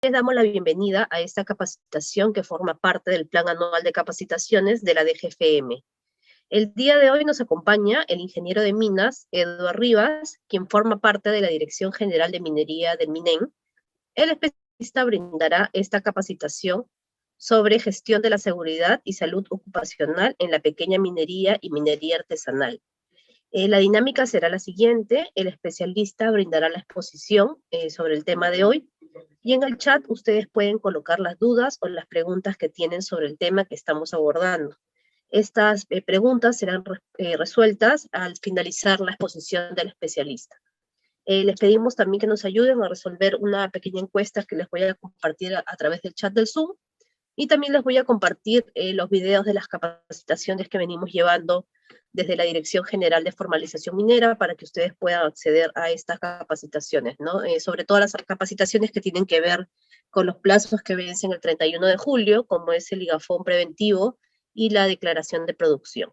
Les damos la bienvenida a esta capacitación que forma parte del Plan Anual de Capacitaciones de la DGFM. El día de hoy nos acompaña el ingeniero de minas, Eduardo Rivas, quien forma parte de la Dirección General de Minería del MINEN. El especialista brindará esta capacitación sobre gestión de la seguridad y salud ocupacional en la pequeña minería y minería artesanal. La dinámica será la siguiente: el especialista brindará la exposición sobre el tema de hoy, y en el chat ustedes pueden colocar las dudas o las preguntas que tienen sobre el tema que estamos abordando. Estas preguntas serán resueltas al finalizar la exposición del especialista. Les pedimos también que nos ayuden a resolver una pequeña encuesta que les voy a compartir a través del chat del Zoom, y también les voy a compartir los videos de las capacitaciones que venimos llevando desde la Dirección General de Formalización Minera para que ustedes puedan acceder a estas capacitaciones, ¿no? Sobre todo las capacitaciones que tienen que ver con los plazos que vencen el 31 de julio, como es el IGAFON preventivo y la declaración de producción.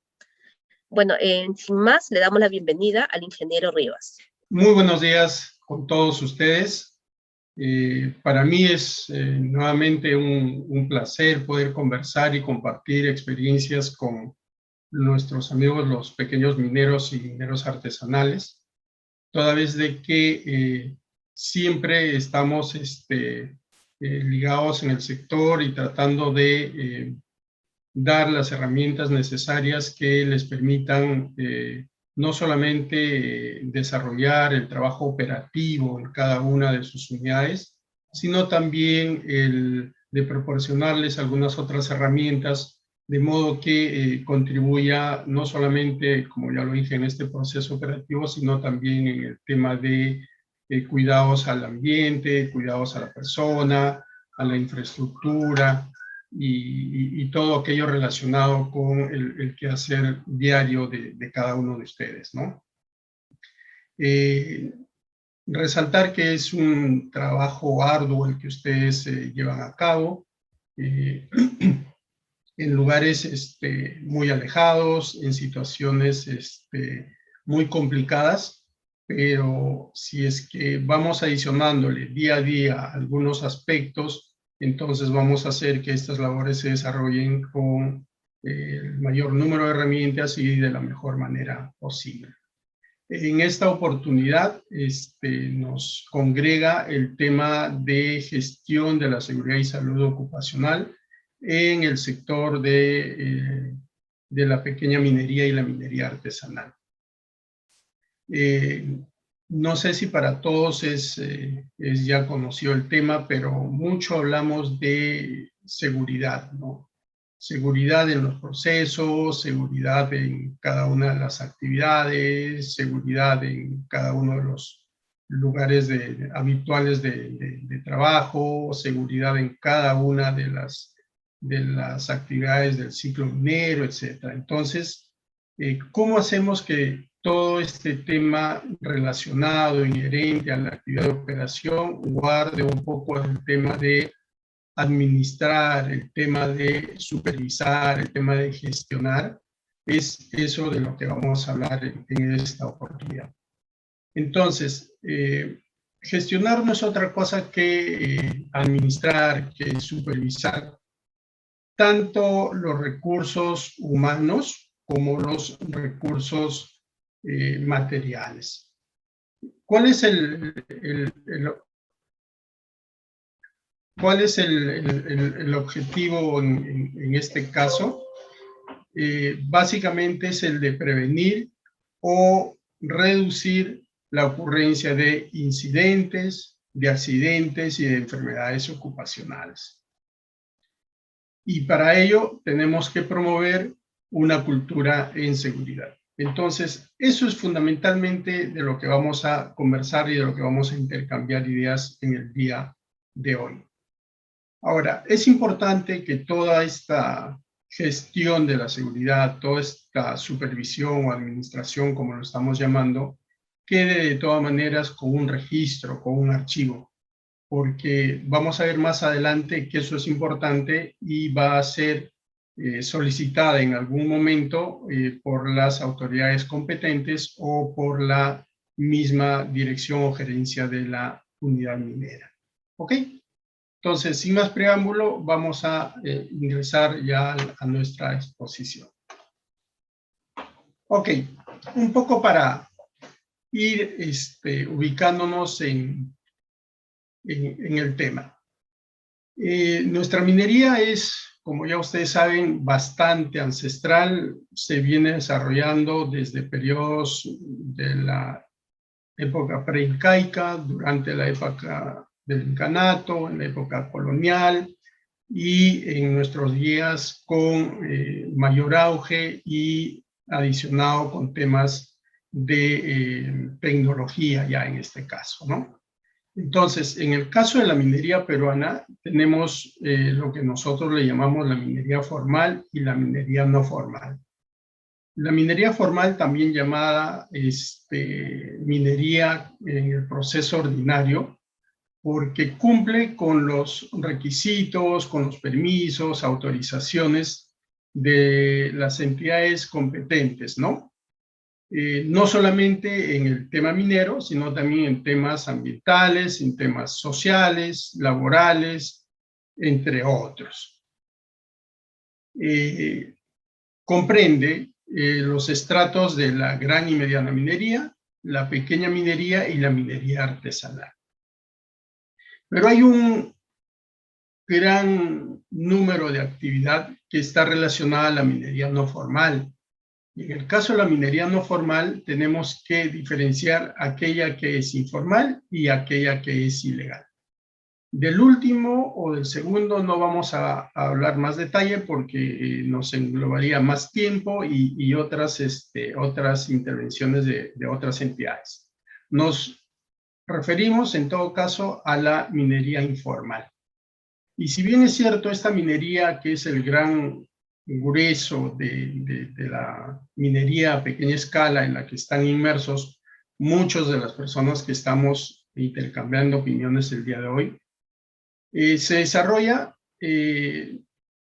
Bueno, sin más, le damos la bienvenida al ingeniero Rivas. Muy buenos días con todos ustedes. Para mí es nuevamente un placer poder conversar y compartir experiencias con nuestros amigos los pequeños mineros y mineros artesanales, toda vez de que siempre estamos ligados en el sector y tratando de dar las herramientas necesarias que les permitan no solamente desarrollar el trabajo operativo en cada una de sus unidades, sino también el de proporcionarles algunas otras herramientas de modo que contribuya no solamente, como ya lo dije, en este proceso operativo, sino también en el tema de cuidados al ambiente, cuidados a la persona, a la infraestructura y todo aquello relacionado con el quehacer diario de cada uno de ustedes, ¿no? Resaltar que es un trabajo arduo el que ustedes llevan a cabo, en lugares muy alejados, en situaciones muy complicadas, pero si es que vamos adicionándole día a día algunos aspectos, entonces vamos a hacer que estas labores se desarrollen con el mayor número de herramientas y de la mejor manera posible. En esta oportunidad nos congrega el tema de gestión de la seguridad y salud ocupacional en el sector de la pequeña minería y la minería artesanal. No sé si para todos es ya conocido el tema, pero mucho hablamos de seguridad, ¿no? Seguridad en los procesos, seguridad en cada una de las actividades, seguridad en cada uno de los lugares habituales de trabajo, seguridad en cada una de las actividades del ciclo minero, etc. Entonces, ¿cómo hacemos que todo este tema relacionado, inherente a la actividad de operación, guarde un poco el tema de administrar, el tema de supervisar, el tema de gestionar? Es eso de lo que vamos a hablar en esta oportunidad. Entonces, gestionar no es otra cosa que administrar, que supervisar tanto los recursos humanos como los recursos materiales. ¿Cuál es el objetivo en este caso? Básicamente es el de prevenir o reducir la ocurrencia de incidentes, de accidentes y de enfermedades ocupacionales. Y para ello tenemos que promover una cultura en seguridad. Entonces, eso es fundamentalmente de lo que vamos a conversar y de lo que vamos a intercambiar ideas en el día de hoy. Ahora, es importante que toda esta gestión de la seguridad, toda esta supervisión o administración, como lo estamos llamando, quede de todas maneras con un registro, con un archivo, porque vamos a ver más adelante que eso es importante y va a ser solicitada en algún momento por las autoridades competentes o por la misma dirección o gerencia de la unidad minera. ¿Ok? Entonces, sin más preámbulo, vamos a ingresar ya a nuestra exposición. Ok, un poco para ir ubicándonos en el tema. Nuestra minería es, como ya ustedes saben, bastante ancestral. Se viene desarrollando desde periodos de la época preincaica, durante la época del incanato, en la época colonial y en nuestros días con mayor auge y adicionado con temas de tecnología ya en este caso, ¿no? Entonces, en el caso de la minería peruana, tenemos lo que nosotros le llamamos la minería formal y la minería no formal. La minería formal, también llamada minería en el proceso ordinario, porque cumple con los requisitos, con los permisos, autorizaciones de las entidades competentes, ¿no? No solamente en el tema minero, sino también en temas ambientales, en temas sociales, laborales, entre otros. Comprende los estratos de la gran y mediana minería, la pequeña minería y la minería artesanal. Pero hay un gran número de actividad que está relacionada a la minería no formal. Y en el caso de la minería no formal, tenemos que diferenciar aquella que es informal y aquella que es ilegal. Del último o del segundo no vamos a hablar más detalle porque nos englobaría más tiempo y otras intervenciones de otras entidades. Nos referimos en todo caso a la minería informal. Y si bien es cierto, esta minería, que es el gran grueso de la minería a pequeña escala en la que están inmersos muchos de las personas que estamos intercambiando opiniones el día de hoy, se desarrolla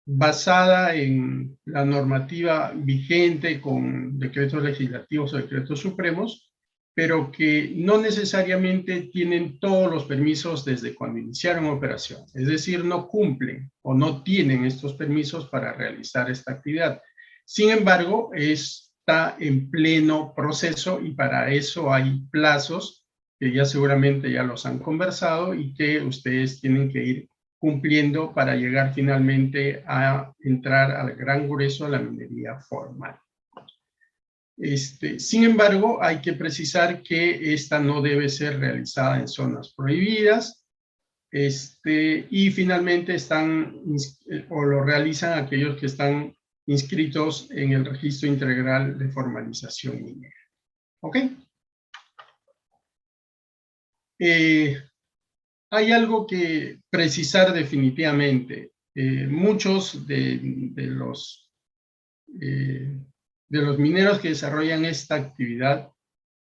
basada en la normativa vigente con decretos legislativos o decretos supremos, pero que no necesariamente tienen todos los permisos desde cuando iniciaron operación. Es decir, no cumplen o no tienen estos permisos para realizar esta actividad. Sin embargo, está en pleno proceso y para eso hay plazos que ya seguramente ya los han conversado y que ustedes tienen que ir cumpliendo para llegar finalmente a entrar al gran grueso de la minería formal. Sin embargo, hay que precisar que esta no debe ser realizada en zonas prohibidas y finalmente lo realizan aquellos que están inscritos en el Registro Integral de Formalización Minera. ¿Ok? Hay algo que precisar definitivamente. Muchos de los mineros que desarrollan esta actividad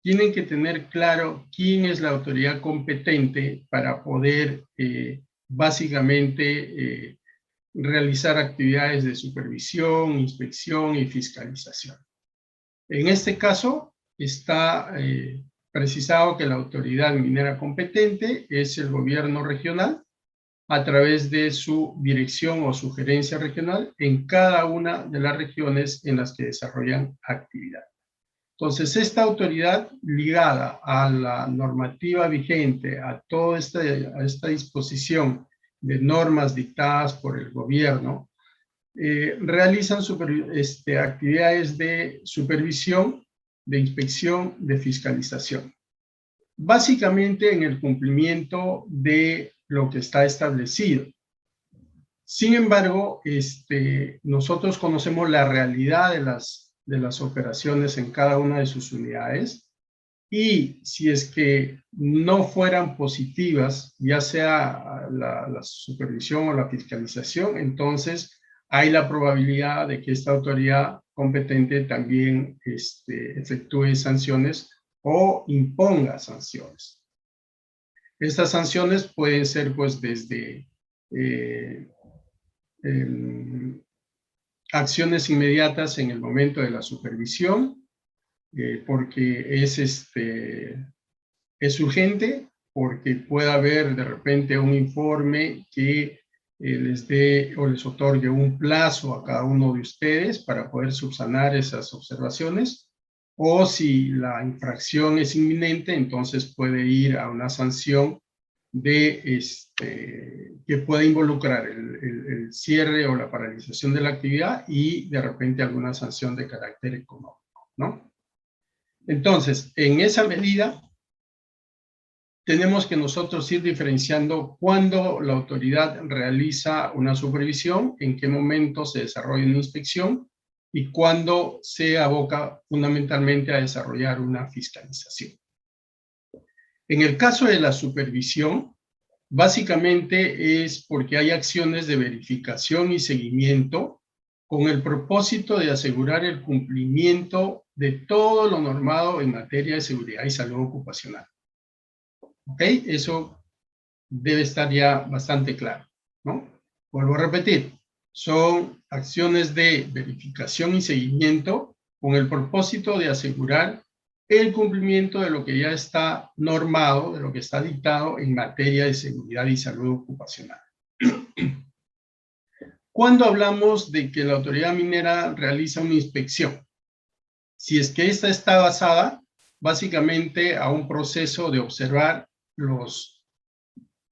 tienen que tener claro quién es la autoridad competente para poder básicamente realizar actividades de supervisión, inspección y fiscalización. En este caso está precisado que la autoridad minera competente es el gobierno regional a través de su dirección o su gerencia regional en cada una de las regiones en las que desarrollan actividad. Entonces, esta autoridad ligada a la normativa vigente, a toda esta disposición de normas dictadas por el gobierno, realizan actividades de supervisión, de inspección, de fiscalización. Básicamente en el cumplimiento de lo que está establecido. Sin embargo, nosotros conocemos la realidad de las operaciones en cada una de sus unidades y si es que no fueran positivas, ya sea la supervisión o la fiscalización, entonces hay la probabilidad de que esta autoridad competente también efectúe sanciones o imponga sanciones. Estas sanciones pueden ser pues desde acciones inmediatas en el momento de la supervisión, porque es urgente, porque pueda haber de repente un informe que les dé o les otorgue un plazo a cada uno de ustedes para poder subsanar esas observaciones, o si la infracción es inminente, entonces puede ir a una sanción que puede involucrar el cierre o la paralización de la actividad y de repente alguna sanción de carácter económico, ¿no? Entonces, en esa medida, tenemos que nosotros ir diferenciando cuándo la autoridad realiza una supervisión, en qué momento se desarrolla una inspección y cuándo se aboca fundamentalmente a desarrollar una fiscalización. En el caso de la supervisión, básicamente es porque hay acciones de verificación y seguimiento con el propósito de asegurar el cumplimiento de todo lo normado en materia de seguridad y salud ocupacional. ¿Ok? Eso debe estar ya bastante claro, ¿no? Vuelvo a repetir, son acciones de verificación y seguimiento con el propósito de asegurar el cumplimiento de lo que ya está normado, de lo que está dictado en materia de seguridad y salud ocupacional. Cuando hablamos de que la autoridad minera realiza una inspección, si es que esta está basada básicamente a un proceso de observar los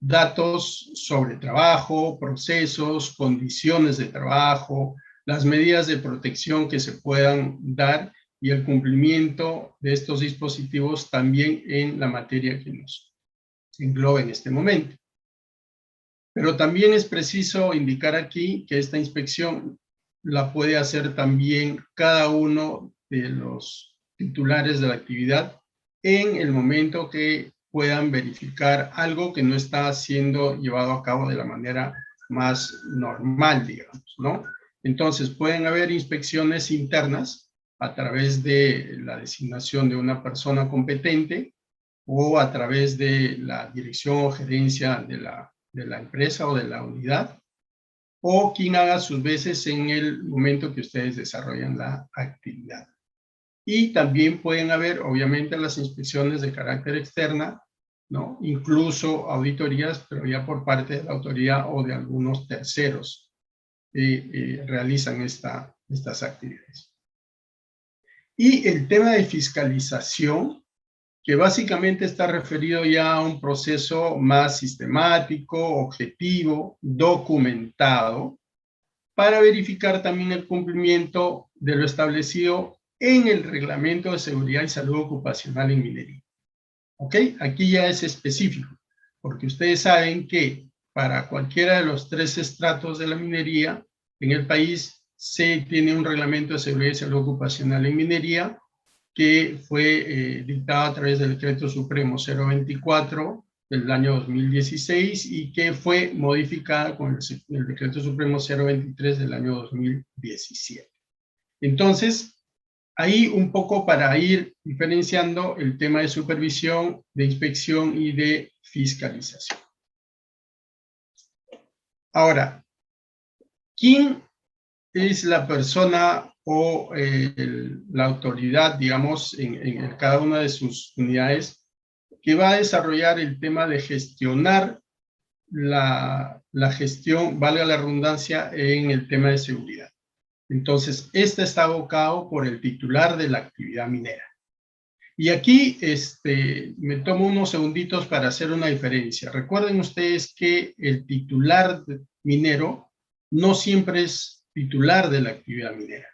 datos sobre trabajo, procesos, condiciones de trabajo, las medidas de protección que se puedan dar y el cumplimiento de estos dispositivos también en la materia que nos engloba en este momento. Pero también es preciso indicar aquí que esta inspección la puede hacer también cada uno de los titulares de la actividad en el momento que puedan verificar algo que no está siendo llevado a cabo de la manera más normal, digamos, ¿no? Entonces, pueden haber inspecciones internas a través de la designación de una persona competente o a través de la dirección o gerencia de la empresa o de la unidad, o quien haga sus veces en el momento que ustedes desarrollan la actividad. Y también pueden haber, obviamente, las inspecciones de carácter externa, ¿no? Incluso auditorías, pero ya por parte de la autoridad o de algunos terceros que realizan estas actividades. Y el tema de fiscalización, que básicamente está referido ya a un proceso más sistemático, objetivo, documentado, para verificar también el cumplimiento de lo establecido en el Reglamento de Seguridad y Salud Ocupacional en Minería. ¿Ok? Aquí ya es específico, porque ustedes saben que para cualquiera de los 3 estratos de la minería en el país se tiene un Reglamento de Seguridad y Salud Ocupacional en Minería que fue dictado a través del Decreto Supremo 024 del año 2016 y que fue modificada con el Decreto Supremo 023 del año 2017. Entonces, ahí un poco para ir diferenciando el tema de supervisión, de inspección y de fiscalización. Ahora, ¿quién es la persona o la autoridad, digamos, en cada una de sus unidades que va a desarrollar el tema de gestionar la gestión, valga la redundancia, en el tema de seguridad? Entonces, este está abocado por el titular de la actividad minera. Y aquí me tomo unos segunditos para hacer una diferencia. Recuerden ustedes que el titular minero no siempre es titular de la actividad minera.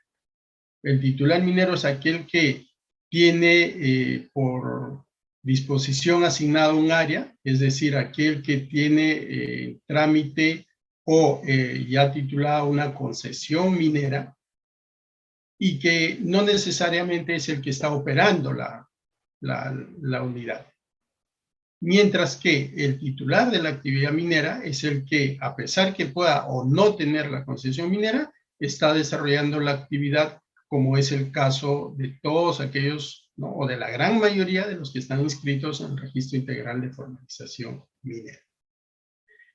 El titular minero es aquel que tiene por disposición asignado un área, es decir, aquel que tiene trámite o ya titulada una concesión minera y que no necesariamente es el que está operando la unidad. Mientras que el titular de la actividad minera es el que, a pesar que pueda o no tener la concesión minera, está desarrollando la actividad, como es el caso de todos aquellos, ¿no? O de la gran mayoría de los que están inscritos en el Registro Integral de Formalización Minera.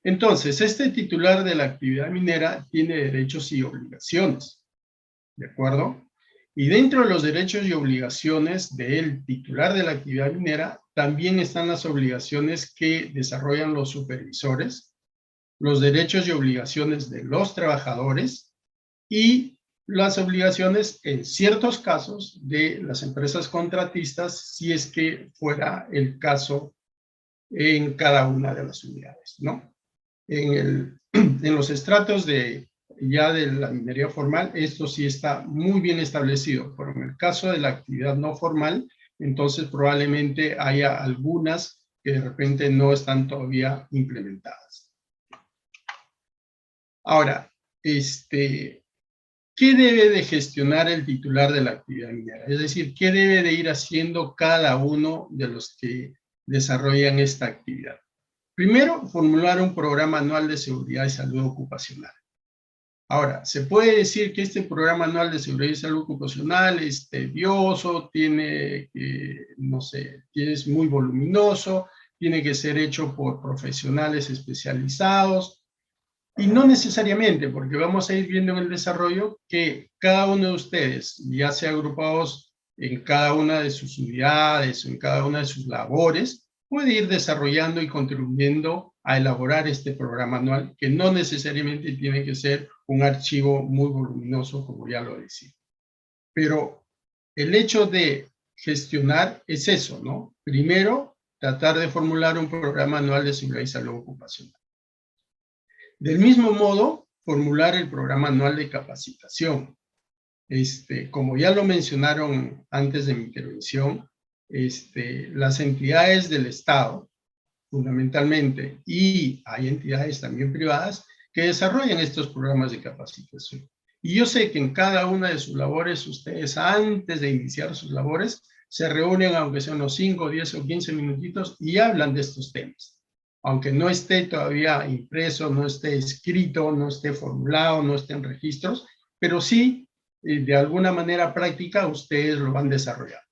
Entonces, este titular de la actividad minera tiene derechos y obligaciones, ¿de acuerdo? Y dentro de los derechos y obligaciones del titular de la actividad minera, también están las obligaciones que desarrollan los supervisores, los derechos y obligaciones de los trabajadores y las obligaciones, en ciertos casos, de las empresas contratistas, si es que fuera el caso en cada una de las unidades, ¿no? En los estratos ya de la minería formal, esto sí está muy bien establecido, pero en el caso de la actividad no formal, entonces probablemente haya algunas que de repente no están todavía implementadas. Ahora, ¿qué debe de gestionar el titular de la actividad minera? Es decir, ¿qué debe de ir haciendo cada uno de los que desarrollan esta actividad? Primero, formular un programa anual de seguridad y salud ocupacional. Ahora, se puede decir que este programa anual de seguridad y salud ocupacional es tedioso, no sé, es muy voluminoso, tiene que ser hecho por profesionales especializados, y no necesariamente, porque vamos a ir viendo en el desarrollo que cada uno de ustedes, ya sea agrupados en cada una de sus unidades o en cada una de sus labores, puede ir desarrollando y contribuyendo a elaborar este programa anual, que no necesariamente tiene que ser un archivo muy voluminoso, como ya lo decía. Pero el hecho de gestionar es eso, ¿no? Primero, tratar de formular un programa anual de seguridad y salud ocupacional. Del mismo modo, formular el programa anual de capacitación. Como ya lo mencionaron antes de mi intervención, las entidades del Estado, fundamentalmente, y hay entidades también privadas que desarrollan estos programas de capacitación. Y yo sé que en cada una de sus labores, ustedes antes de iniciar sus labores, se reúnen, aunque sean unos 5, 10 o 15 minutitos, y hablan de estos temas. Aunque no esté todavía impreso, no esté escrito, no esté formulado, no esté en registros, pero sí, de alguna manera práctica, ustedes lo van desarrollando.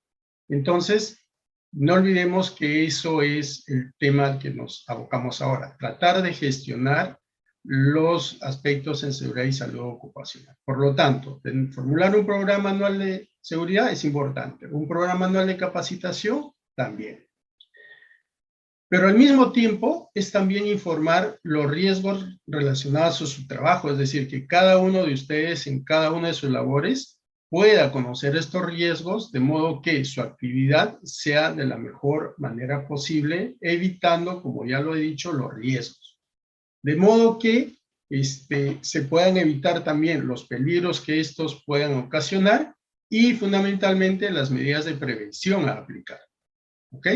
Entonces, no olvidemos que eso es el tema al que nos abocamos ahora, tratar de gestionar los aspectos en seguridad y salud ocupacional. Por lo tanto, formular un programa anual de seguridad es importante, un programa anual de capacitación también. Pero al mismo tiempo es también informar los riesgos relacionados a su trabajo, es decir, que cada uno de ustedes en cada una de sus labores pueda conocer estos riesgos de modo que su actividad sea de la mejor manera posible, evitando, como ya lo he dicho, los riesgos. De modo que se puedan evitar también los peligros que estos puedan ocasionar y fundamentalmente las medidas de prevención a aplicar. ¿Ok?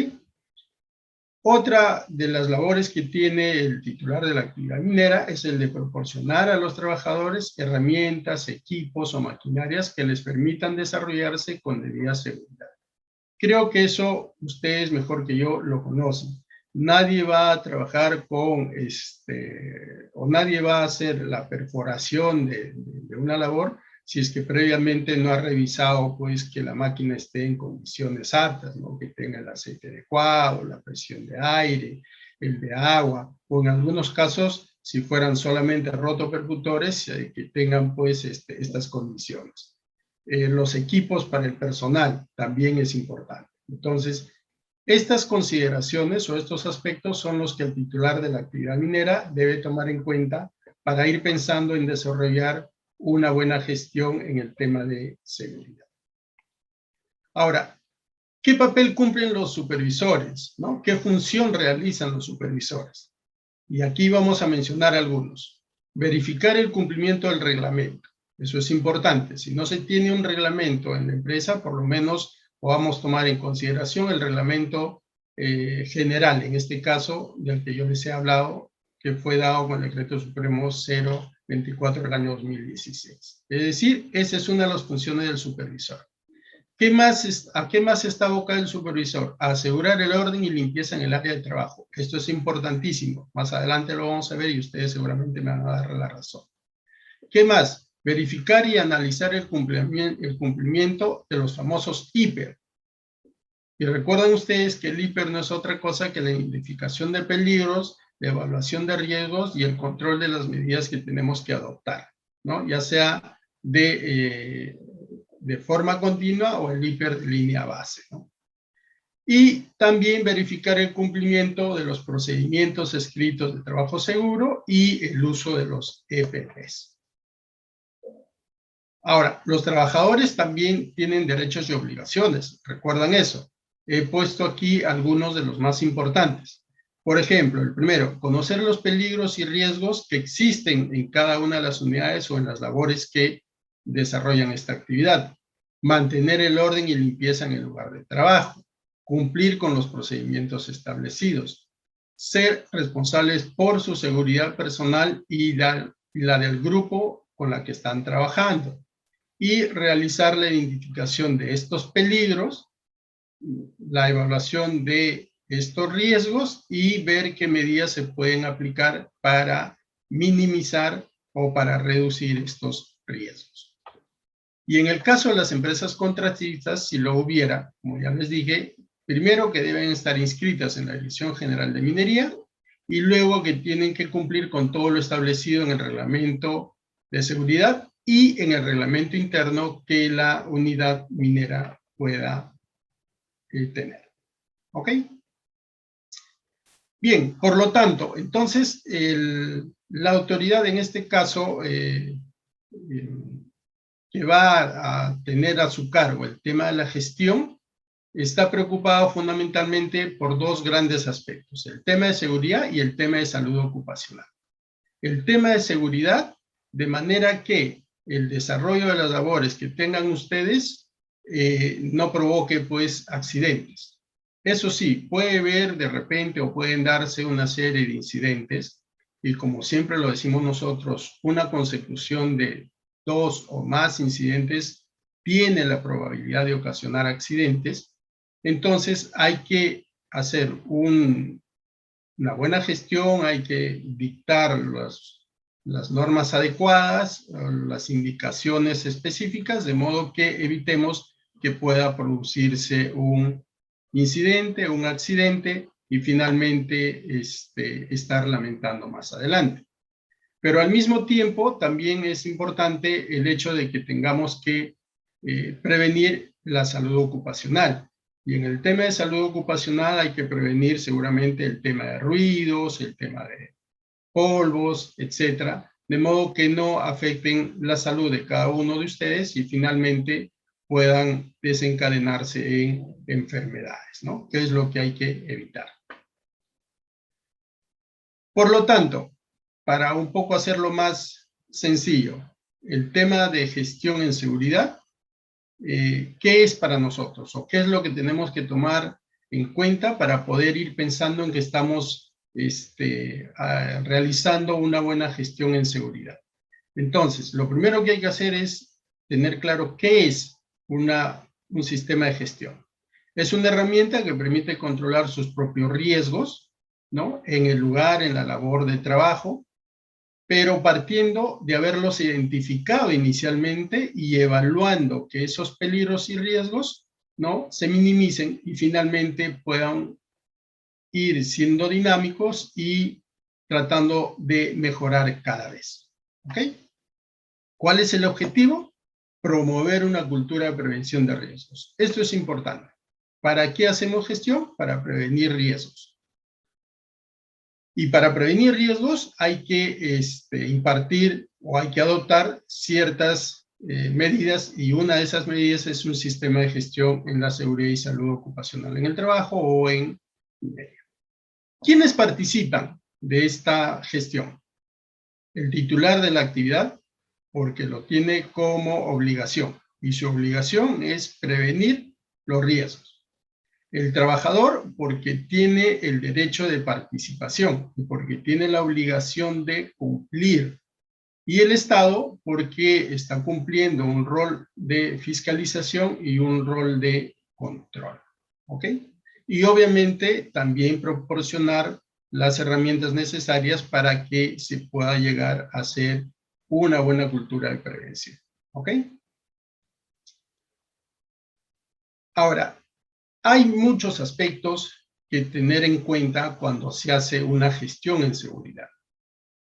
Otra de las labores que tiene el titular de la actividad minera es el de proporcionar a los trabajadores herramientas, equipos o maquinarias que les permitan desarrollarse con debida seguridad. Creo que eso ustedes mejor que yo lo conocen. Nadie va a trabajar con, o nadie va a hacer la perforación de una labor si es que previamente no ha revisado pues que la máquina esté en condiciones aptas, ¿no? Que tenga el aceite adecuado, la presión de aire, el de agua, o en algunos casos, si fueran solamente rotopercutores, que tengan pues estas condiciones. Los equipos para el personal también es importante. Entonces, estas consideraciones o estos aspectos son los que el titular de la actividad minera debe tomar en cuenta para ir pensando en desarrollar una buena gestión en el tema de seguridad. Ahora, ¿qué papel cumplen los supervisores, ¿no? ¿Qué función realizan los supervisores? Y aquí vamos a mencionar algunos. Verificar el cumplimiento del reglamento. Eso es importante. Si no se tiene un reglamento en la empresa, por lo menos podamos tomar en consideración el reglamento general, en este caso, del que yo les he hablado, que fue dado con el Decreto Supremo 024 del año 2016. Es decir, esa es una de las funciones del supervisor. ¿A qué más está abocado el supervisor? A asegurar el orden y limpieza en el área de trabajo. Esto es importantísimo. Más adelante lo vamos a ver y ustedes seguramente me van a dar la razón. ¿Qué más? Verificar y analizar el cumplimiento de los famosos IPER. Y recuerden ustedes que el IPER no es otra cosa que la identificación de peligros, la evaluación de riesgos y el control de las medidas que tenemos que adoptar, ¿no? Ya sea de forma continua o el IPER de línea base, ¿no? Y también verificar el cumplimiento de los procedimientos escritos de trabajo seguro y el uso de los EPPs. Ahora, los trabajadores también tienen derechos y obligaciones. ¿Recuerdan eso? He puesto aquí algunos de los más importantes. Por ejemplo, el primero, conocer los peligros y riesgos que existen en cada una de las unidades o en las labores que desarrollan esta actividad. Mantener el orden y limpieza en el lugar de trabajo. Cumplir con los procedimientos establecidos. Ser responsables por su seguridad personal y la del grupo con la que están trabajando. Y realizar la identificación de estos peligros, la evaluación de estos riesgos y ver qué medidas se pueden aplicar para minimizar o para reducir estos riesgos. Y en el caso de las empresas contratistas, si lo hubiera, como ya les dije, primero que deben estar inscritas en la Dirección General de Minería y luego que tienen que cumplir con todo lo establecido en el reglamento de seguridad y en el reglamento interno que la unidad minera pueda tener. ¿Ok? Bien, por lo tanto, entonces, la autoridad en este caso que va a tener a su cargo el tema de la gestión, está preocupado fundamentalmente por dos grandes aspectos, el tema de seguridad y el tema de salud ocupacional. El tema de seguridad, de manera que el desarrollo de las labores que tengan ustedes no provoque pues accidentes. Eso sí, puede haber de repente o pueden darse una serie de incidentes y como siempre lo decimos nosotros, una consecución de 2 o más incidentes tiene la probabilidad de ocasionar accidentes. Entonces hay que hacer una buena gestión, hay que dictar las normas adecuadas, las indicaciones específicas, de modo que evitemos que pueda producirse un incidente, un accidente y finalmente estar lamentando más adelante. Pero al mismo tiempo también es importante el hecho de que tengamos que prevenir la salud ocupacional. Y en el tema de salud ocupacional hay que prevenir seguramente el tema de ruidos, el tema de polvos, etcétera, de modo que no afecten la salud de cada uno de ustedes y finalmente puedan desencadenarse en enfermedades, ¿no? Que es lo que hay que evitar. Por lo tanto, para un poco hacerlo más sencillo, el tema de gestión en seguridad, ¿qué es para nosotros? ¿O qué es lo que tenemos que tomar en cuenta para poder ir pensando en que estamos realizando una buena gestión en seguridad? Entonces, lo primero que hay que hacer es tener claro qué es un sistema de gestión. Es una herramienta que permite controlar sus propios riesgos, ¿no? En el lugar, en la labor de trabajo, pero partiendo de haberlos identificado inicialmente y evaluando que esos peligros y riesgos, ¿no?, se minimicen y finalmente puedan ir siendo dinámicos y tratando de mejorar cada vez. ¿Ok? ¿Cuál es el objetivo? Promover una cultura de prevención de riesgos. Esto es importante. ¿Para qué hacemos gestión? Para prevenir riesgos. Y para prevenir riesgos hay que impartir o hay que adoptar ciertas medidas, y una de esas medidas es un sistema de gestión en la seguridad y salud ocupacional en el trabajo o en minería. ¿Quiénes participan de esta gestión? El titular de la actividad, porque lo tiene como obligación, y su obligación es prevenir los riesgos. El trabajador, porque tiene el derecho de participación y porque tiene la obligación de cumplir. Y el Estado, porque está cumpliendo un rol de fiscalización y un rol de control. ¿Ok? Y obviamente también proporcionar las herramientas necesarias para que se pueda llegar a hacer una buena cultura de prevención. ¿Ok? Ahora, hay muchos aspectos que tener en cuenta cuando se hace una gestión en seguridad.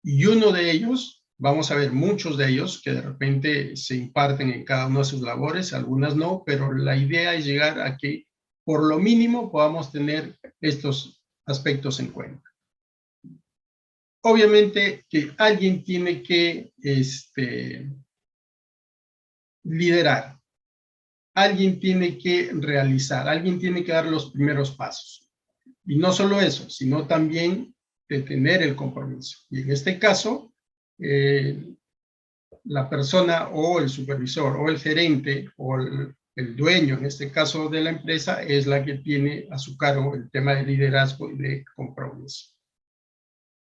Y uno de ellos, vamos a ver muchos de ellos que de repente se imparten en cada una de sus labores, algunas no, pero la idea es llegar a que por lo mínimo podamos tener estos aspectos en cuenta. Obviamente que alguien tiene que liderar, alguien tiene que realizar, alguien tiene que dar los primeros pasos. Y no solo eso, sino también de tener el compromiso. Y en este caso, la persona o el supervisor o el gerente o el dueño, en este caso de la empresa, es la que tiene a su cargo el tema de liderazgo y de compromiso.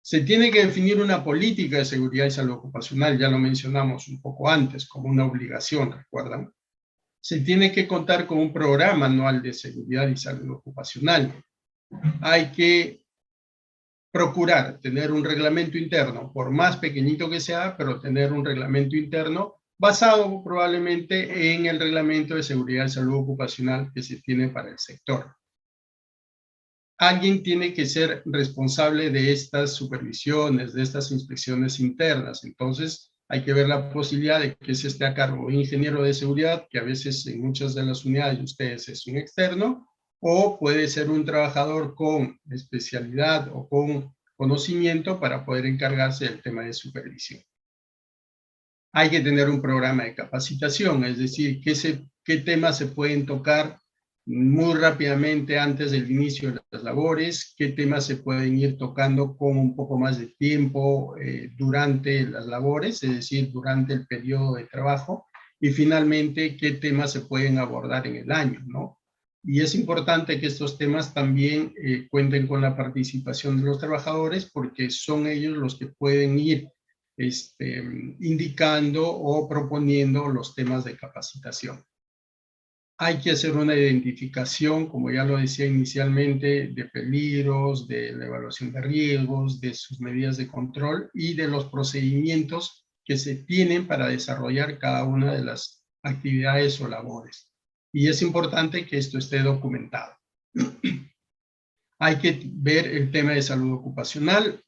Se tiene que definir una política de seguridad y salud ocupacional, ya lo mencionamos un poco antes, como una obligación, ¿recuerdan? Se tiene que contar con un programa anual de seguridad y salud ocupacional. Hay que procurar tener un reglamento interno, por más pequeñito que sea, pero tener un reglamento interno basado probablemente en el reglamento de seguridad y salud ocupacional que se tiene para el sector. Alguien tiene que ser responsable de estas supervisiones, de estas inspecciones internas. Entonces, hay que ver la posibilidad de que se esté a cargo un ingeniero de seguridad, que a veces en muchas de las unidades de ustedes es un externo, o puede ser un trabajador con especialidad o con conocimiento para poder encargarse del tema de supervisión. Hay que tener un programa de capacitación, es decir, qué temas se pueden tocar muy rápidamente antes del inicio de las labores, qué temas se pueden ir tocando con un poco más de tiempo durante las labores, es decir, durante el periodo de trabajo, y finalmente qué temas se pueden abordar en el año, ¿no? Y es importante que estos temas también cuenten con la participación de los trabajadores, porque son ellos los que pueden ir indicando o proponiendo los temas de capacitación. Hay que hacer una identificación, como ya lo decía inicialmente, de peligros, de la evaluación de riesgos, de sus medidas de control y de los procedimientos que se tienen para desarrollar cada una de las actividades o labores. Y es importante que esto esté documentado. Hay que ver el tema de salud ocupacional.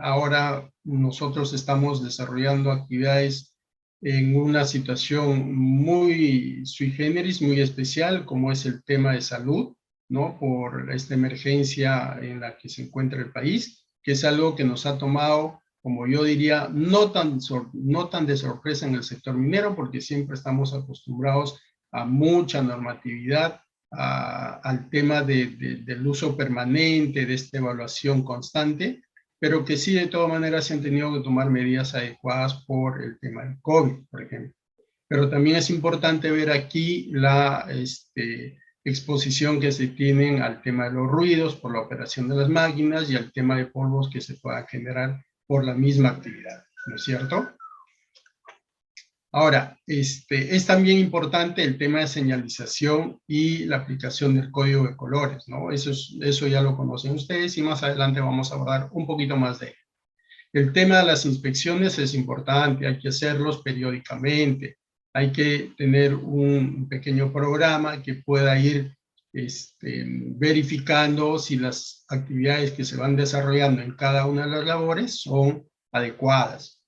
Ahora nosotros estamos desarrollando actividades en una situación muy sui generis, muy especial, como es el tema de salud, ¿no? Por esta emergencia en la que se encuentra el país, que es algo que nos ha tomado, como yo diría, no tan de sorpresa en el sector minero, porque siempre estamos acostumbrados a mucha normatividad, al tema del uso permanente, de esta evaluación constante, pero que sí de todas maneras se han tenido que tomar medidas adecuadas por el tema del COVID, por ejemplo. Pero también es importante ver aquí la exposición que se tienen al tema de los ruidos por la operación de las máquinas y al tema de polvos que se pueda generar por la misma actividad, ¿no es cierto? Ahora, es también importante el tema de señalización y la aplicación del código de colores, ¿no? Eso ya lo conocen ustedes y más adelante vamos a abordar un poquito más de ello. El tema de las inspecciones es importante, hay que hacerlos periódicamente, hay que tener un pequeño programa que pueda ir verificando si las actividades que se van desarrollando en cada una de las labores son adecuadas.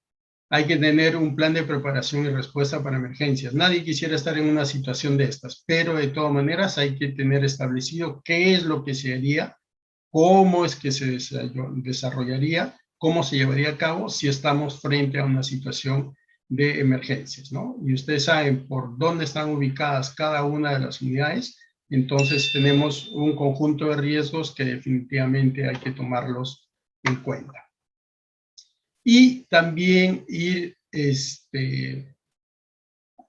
Hay que tener un plan de preparación y respuesta para emergencias. Nadie quisiera estar en una situación de estas, pero de todas maneras hay que tener establecido qué es lo que se haría, cómo es que se desarrollaría, cómo se llevaría a cabo si estamos frente a una situación de emergencias, ¿no? Y ustedes saben por dónde están ubicadas cada una de las unidades, entonces tenemos un conjunto de riesgos que definitivamente hay que tomarlos en cuenta. Y también ir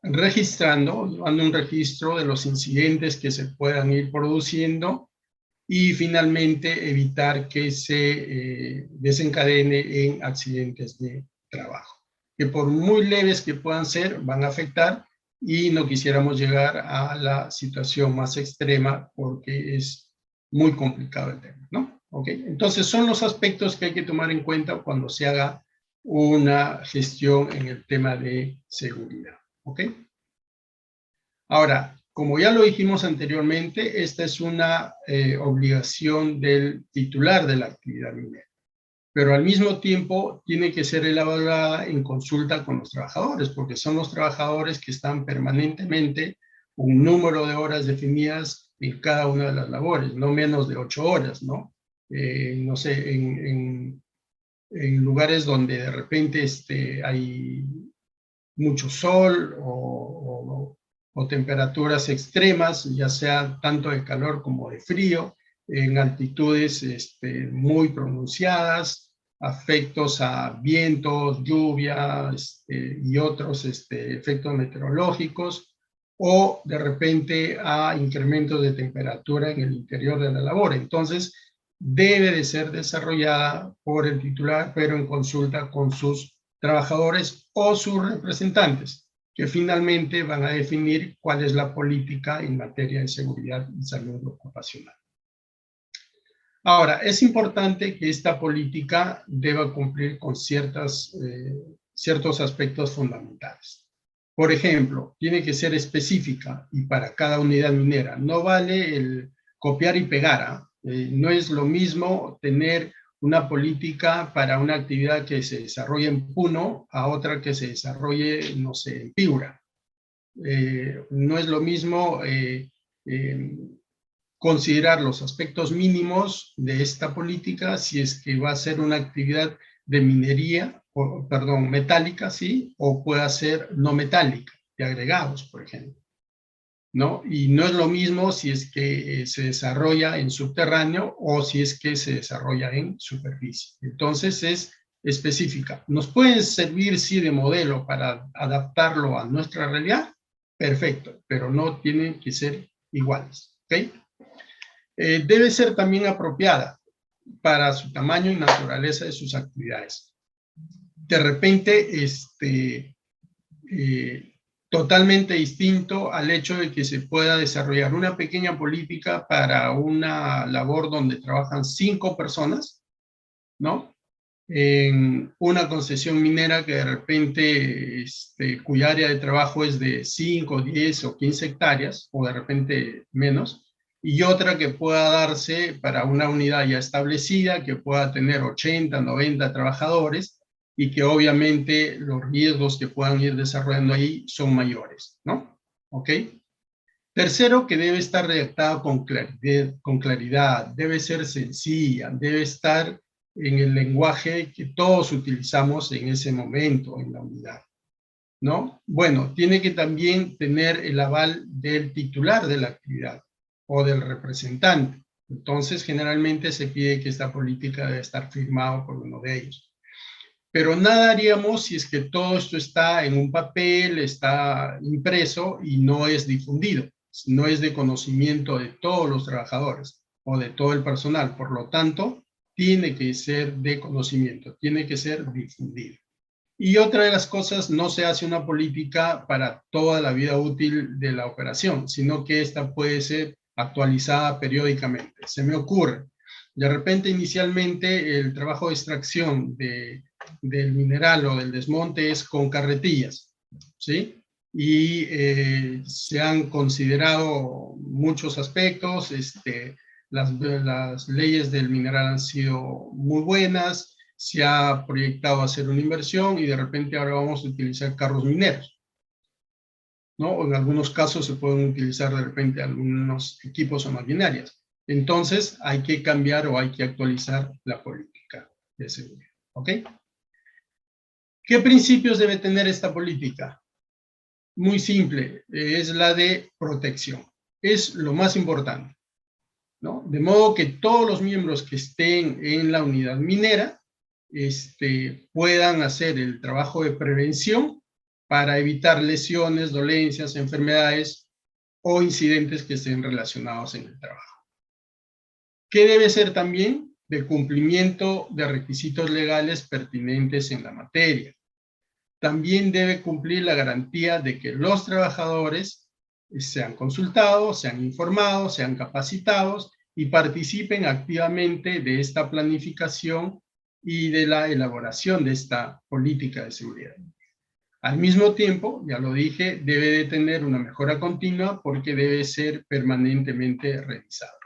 registrando, llevando un registro de los incidentes que se puedan ir produciendo y finalmente evitar que se desencadene en accidentes de trabajo, que por muy leves que puedan ser, van a afectar y no quisiéramos llegar a la situación más extrema porque es muy complicado el tema, ¿no? ¿Ok? Entonces son los aspectos que hay que tomar en cuenta cuando se haga una gestión en el tema de seguridad, ¿ok? Ahora, como ya lo dijimos anteriormente, esta es una obligación del titular de la actividad minera, pero al mismo tiempo tiene que ser elaborada en consulta con los trabajadores, porque son los trabajadores que están permanentemente un número de horas definidas en cada una de las labores, no menos de 8 horas, ¿no? No sé, en lugares donde de repente hay mucho sol o temperaturas extremas, ya sea tanto de calor como de frío, en altitudes muy pronunciadas, afectos a vientos, lluvia y otros efectos meteorológicos, o de repente a incrementos de temperatura en el interior de la labor. Entonces, debe de ser desarrollada por el titular, pero en consulta con sus trabajadores o sus representantes, que finalmente van a definir cuál es la política en materia de seguridad y salud ocupacional. Ahora, es importante que esta política deba cumplir con ciertos aspectos fundamentales. Por ejemplo, tiene que ser específica y para cada unidad minera. No vale el copiar y pegar. No es lo mismo tener una política para una actividad que se desarrolla en Puno a otra que se desarrolle, no sé, en Piura. No es lo mismo considerar los aspectos mínimos de esta política si es que va a ser una actividad de minería, metálica, ¿sí? O puede ser no metálica, de agregados, por ejemplo, ¿no? Y no es lo mismo si es que se desarrolla en subterráneo o si es que se desarrolla en superficie. Entonces es específica. ¿Nos pueden servir, sí, de modelo para adaptarlo a nuestra realidad? Perfecto, pero no tienen que ser iguales, ¿ok? Debe ser también apropiada para su tamaño y naturaleza de sus actividades. De repente, totalmente distinto al hecho de que se pueda desarrollar una pequeña política para una labor donde trabajan 5 personas, ¿no? En una concesión minera que de repente, cuya área de trabajo es de 5, 10 o 15 hectáreas, o de repente menos, y otra que pueda darse para una unidad ya establecida, que pueda tener 80, 90 trabajadores, y que obviamente los riesgos que puedan ir desarrollando ahí son mayores, ¿no? ¿Ok? Tercero, que debe estar redactada con claridad, debe ser sencilla, debe estar en el lenguaje que todos utilizamos en ese momento en la unidad, ¿no? Bueno, tiene que también tener el aval del titular de la actividad o del representante. Entonces, generalmente se pide que esta política debe estar firmada por uno de ellos. Pero nada haríamos si es que todo esto está en un papel, está impreso y no es difundido, no es de conocimiento de todos los trabajadores o de todo el personal. Por lo tanto, tiene que ser de conocimiento, tiene que ser difundido. Y otra de las cosas, no se hace una política para toda la vida útil de la operación, sino que esta puede ser actualizada periódicamente. Se me ocurre, de repente inicialmente el trabajo de extracción del mineral o del desmonte es con carretillas, ¿sí? Y se han considerado muchos aspectos, las leyes del mineral han sido muy buenas, se ha proyectado hacer una inversión y de repente ahora vamos a utilizar carros mineros, ¿no? O en algunos casos se pueden utilizar de repente algunos equipos o maquinarias. Entonces hay que cambiar o hay que actualizar la política de seguridad, ¿ok? ¿Qué principios debe tener esta política? Muy simple, es la de protección. Es lo más importante, ¿no? De modo que todos los miembros que estén en la unidad minera puedan hacer el trabajo de prevención para evitar lesiones, dolencias, enfermedades o incidentes que estén relacionados en el trabajo. ¿Qué debe ser también? De cumplimiento de requisitos legales pertinentes en la materia. También debe cumplir la garantía de que los trabajadores sean consultados, sean informados, sean capacitados y participen activamente de esta planificación y de la elaboración de esta política de seguridad. Al mismo tiempo, ya lo dije, debe de tener una mejora continua porque debe ser permanentemente revisado.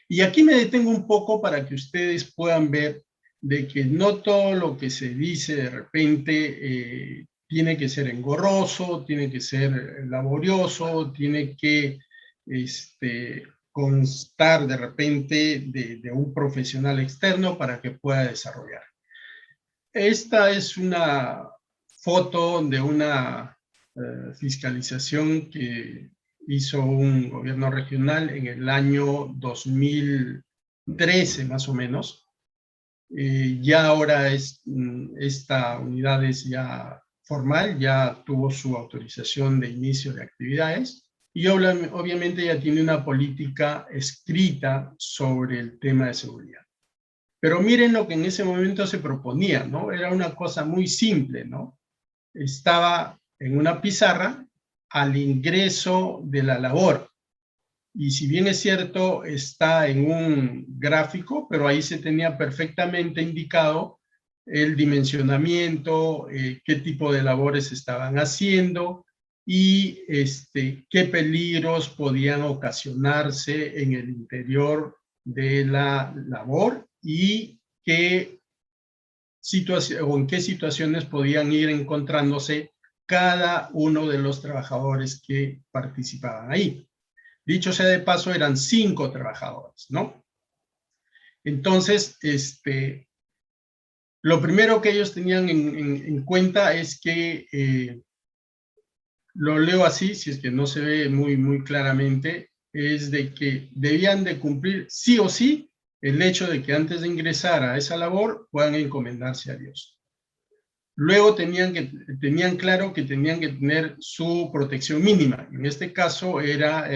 Y aquí me detengo un poco para que ustedes puedan ver de que no todo lo que se dice de repente tiene que ser engorroso, tiene que ser laborioso, tiene que constar de repente de un profesional externo para que pueda desarrollar. Esta es una foto de una fiscalización que hizo un gobierno regional en el año 2013 más o menos. Ya ahora esta unidad es ya formal, ya tuvo su autorización de inicio de actividades y obviamente ya tiene una política escrita sobre el tema de seguridad. Pero miren lo que en ese momento se proponía, ¿no? Era una cosa muy simple, ¿no? Estaba en una pizarra al ingreso de la labor. Y si bien es cierto, está en un gráfico, pero ahí se tenía perfectamente indicado el dimensionamiento, qué tipo de labores estaban haciendo y qué peligros podían ocasionarse en el interior de la labor y en qué situaciones podían ir encontrándose cada uno de los trabajadores que participaban ahí. Dicho sea de paso, eran 5 trabajadores, ¿no? Entonces, lo primero que ellos tenían en cuenta es que, lo leo así, si es que no se ve muy claramente, es de que debían de cumplir sí o sí el hecho de que antes de ingresar a esa labor puedan encomendarse a Dios. Luego tenían claro que tenían que tener su protección mínima. En este caso era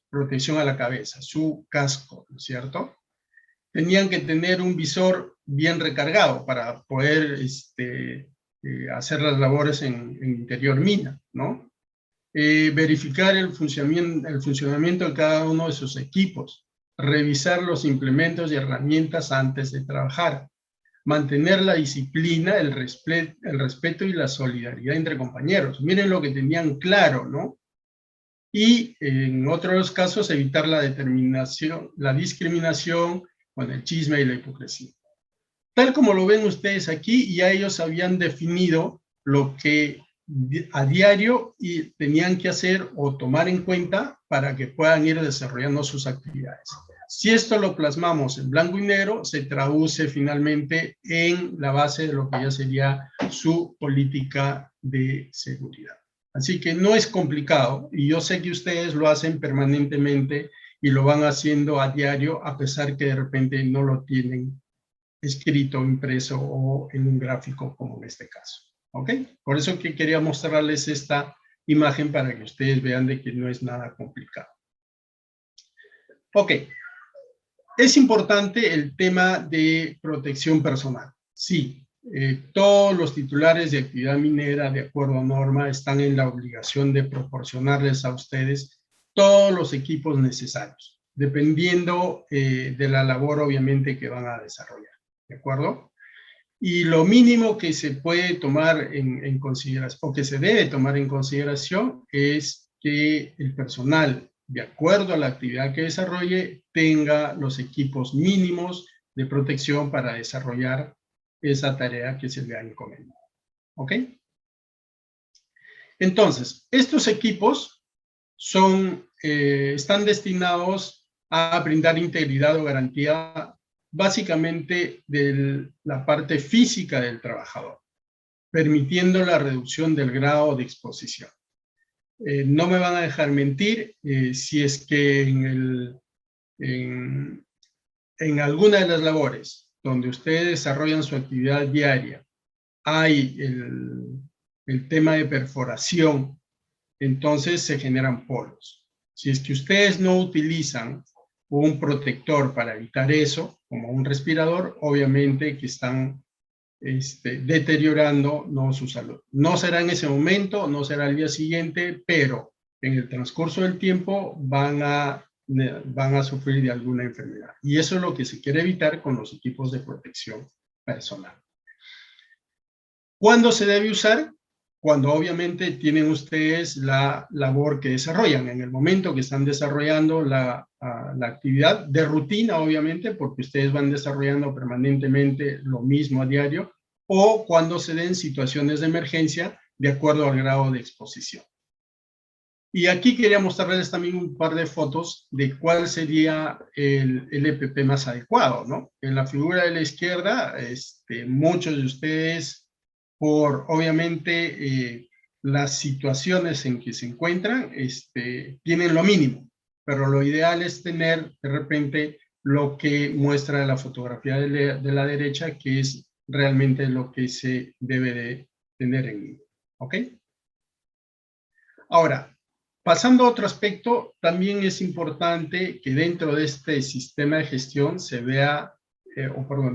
protección a la cabeza, su casco, ¿no es cierto? Tenían que tener un visor bien recargado para poder hacer las labores en interior mina, ¿no? Verificar el funcionamiento de cada uno de sus equipos, revisar los implementos y herramientas antes de trabajar, mantener la disciplina, el respeto y la solidaridad entre compañeros. Miren lo que tenían claro, ¿no? Y en otros casos evitar la discriminación con el chisme y la hipocresía. Tal como lo ven ustedes aquí, ya ellos habían definido lo que a diario tenían que hacer o tomar en cuenta para que puedan ir desarrollando sus actividades. Si esto lo plasmamos en blanco y negro, se traduce finalmente en la base de lo que ya sería su política de seguridad. Así que no es complicado y yo sé que ustedes lo hacen permanentemente y lo van haciendo a diario a pesar que de repente no lo tienen escrito, impreso o en un gráfico como en este caso. ¿Ok? Por eso que quería mostrarles esta imagen para que ustedes vean de que no es nada complicado. Ok. Es importante el tema de protección personal. Sí, todos los titulares de actividad minera, de acuerdo a norma, están en la obligación de proporcionarles a ustedes todos los equipos necesarios, dependiendo de la labor, obviamente, que van a desarrollar. ¿De acuerdo? Y lo mínimo que se puede tomar en consideración, o que se debe tomar en consideración, es que el personal, de acuerdo a la actividad que desarrolle, tenga los equipos mínimos de protección para desarrollar esa tarea que se le ha encomendado. ¿Ok? Entonces, estos equipos están destinados a brindar integridad o garantía básicamente de la parte física del trabajador, permitiendo la reducción del grado de exposición. No me van a dejar mentir si es que en alguna de las labores donde ustedes desarrollan su actividad diaria hay el tema de perforación, entonces se generan poros. Si es que ustedes no utilizan un protector para evitar eso, como un respirador, obviamente que están deteriorando su salud. No será en ese momento, no será el día siguiente, pero en el transcurso del tiempo van a sufrir de alguna enfermedad. Y eso es lo que se quiere evitar con los equipos de protección personal. ¿Cuándo se debe usar? Cuando obviamente tienen ustedes la labor que desarrollan, en el momento que están desarrollando la actividad de rutina, obviamente, porque ustedes van desarrollando permanentemente lo mismo a diario, o cuando se den situaciones de emergencia de acuerdo al grado de exposición. Y aquí quería mostrarles también un par de fotos de cuál sería el EPP más adecuado, ¿no? En la figura de la izquierda, muchos de ustedes, por obviamente las situaciones en que se encuentran, tienen lo mínimo, pero lo ideal es tener de repente lo que muestra la fotografía de la derecha, que es realmente lo que se debe de tener en mí, ¿ok? Ahora, pasando a otro aspecto, también es importante que dentro de este sistema de gestión se vea,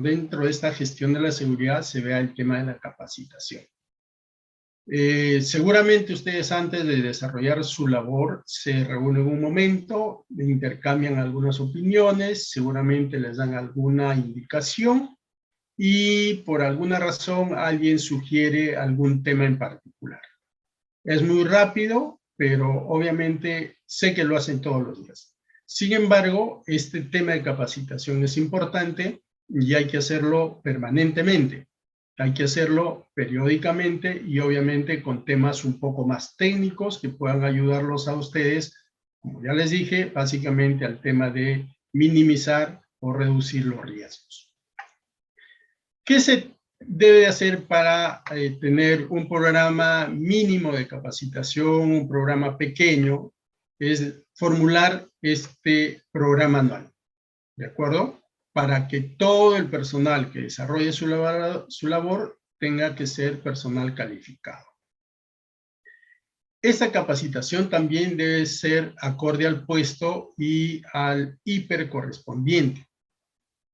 dentro de esta gestión de la seguridad se vea el tema de la capacitación. Seguramente ustedes antes de desarrollar su labor se reúnen un momento, intercambian algunas opiniones, seguramente les dan alguna indicación y por alguna razón alguien sugiere algún tema en particular. Es muy rápido, pero obviamente sé que lo hacen todos los días. Sin embargo, este tema de capacitación es importante y hay que hacerlo permanentemente. Hay que hacerlo periódicamente y obviamente con temas un poco más técnicos que puedan ayudarlos a ustedes, como ya les dije, básicamente al tema de minimizar o reducir los riesgos. ¿Qué se debe hacer para tener un programa mínimo de capacitación, un programa pequeño? Es formular este programa anual, ¿de acuerdo? Para que todo el personal que desarrolle su labor tenga que ser personal calificado. Esta capacitación también debe ser acorde al puesto y al hiper correspondiente.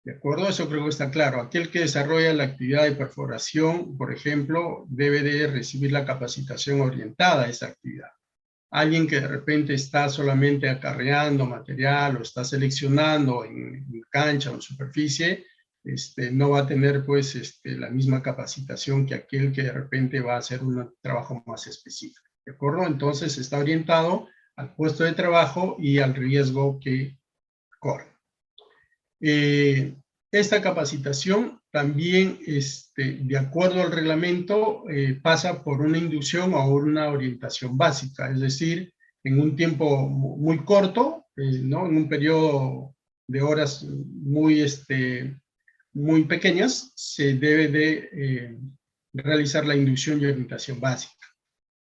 ¿De acuerdo? Eso creo que está claro. Aquel que desarrolla la actividad de perforación, por ejemplo, debe de recibir la capacitación orientada a esa actividad. Alguien que de repente está solamente acarreando material o está seleccionando en cancha o en superficie, no va a tener pues la misma capacitación que aquel que de repente va a hacer un trabajo más específico. ¿De acuerdo? Entonces está orientado al puesto de trabajo y al riesgo que corre. Esta capacitación también, de acuerdo al reglamento, pasa por una inducción o una orientación básica, es decir, en un tiempo muy corto, ¿no? En un periodo de horas muy pequeñas, se debe de realizar la inducción y orientación básica.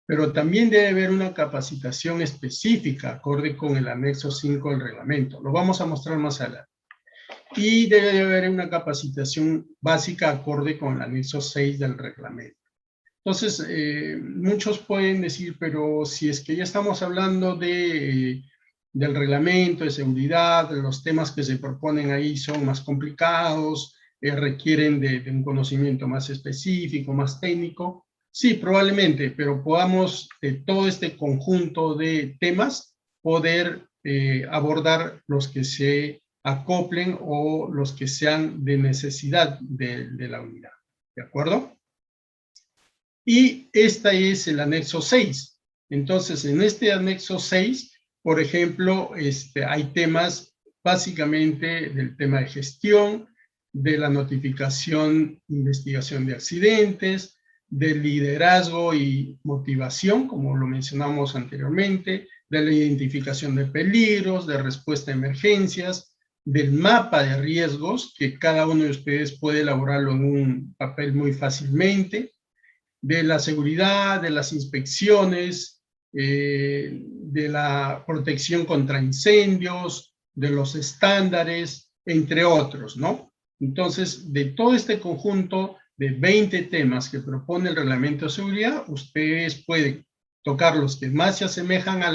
Pero también debe haber una capacitación específica, acorde con el anexo 5 del reglamento. Lo vamos a mostrar más adelante. Y debe de haber una capacitación básica acorde con el anexo 6 del reglamento. Entonces, muchos pueden decir, pero si es que ya estamos hablando del reglamento de seguridad, los temas que se proponen ahí son más complicados, requieren de un conocimiento más específico, más técnico. Sí, probablemente, pero podamos todo este conjunto de temas poder abordar los que se acoplen o los que sean de necesidad de la unidad. ¿De acuerdo? Y este es el anexo 6. Entonces, en este anexo 6, por ejemplo, hay temas básicamente del tema de gestión, de la notificación, investigación de accidentes, del liderazgo y motivación, como lo mencionamos anteriormente, de la identificación de peligros, de respuesta a emergencias, del mapa de riesgos, que cada uno de ustedes puede elaborarlo en un papel muy fácilmente, de la seguridad, de las inspecciones, de la protección contra incendios, de los estándares, entre otros, ¿no? Entonces, de todo este conjunto de 20 temas que propone el reglamento de seguridad, ustedes pueden tocar los que más se asemejan a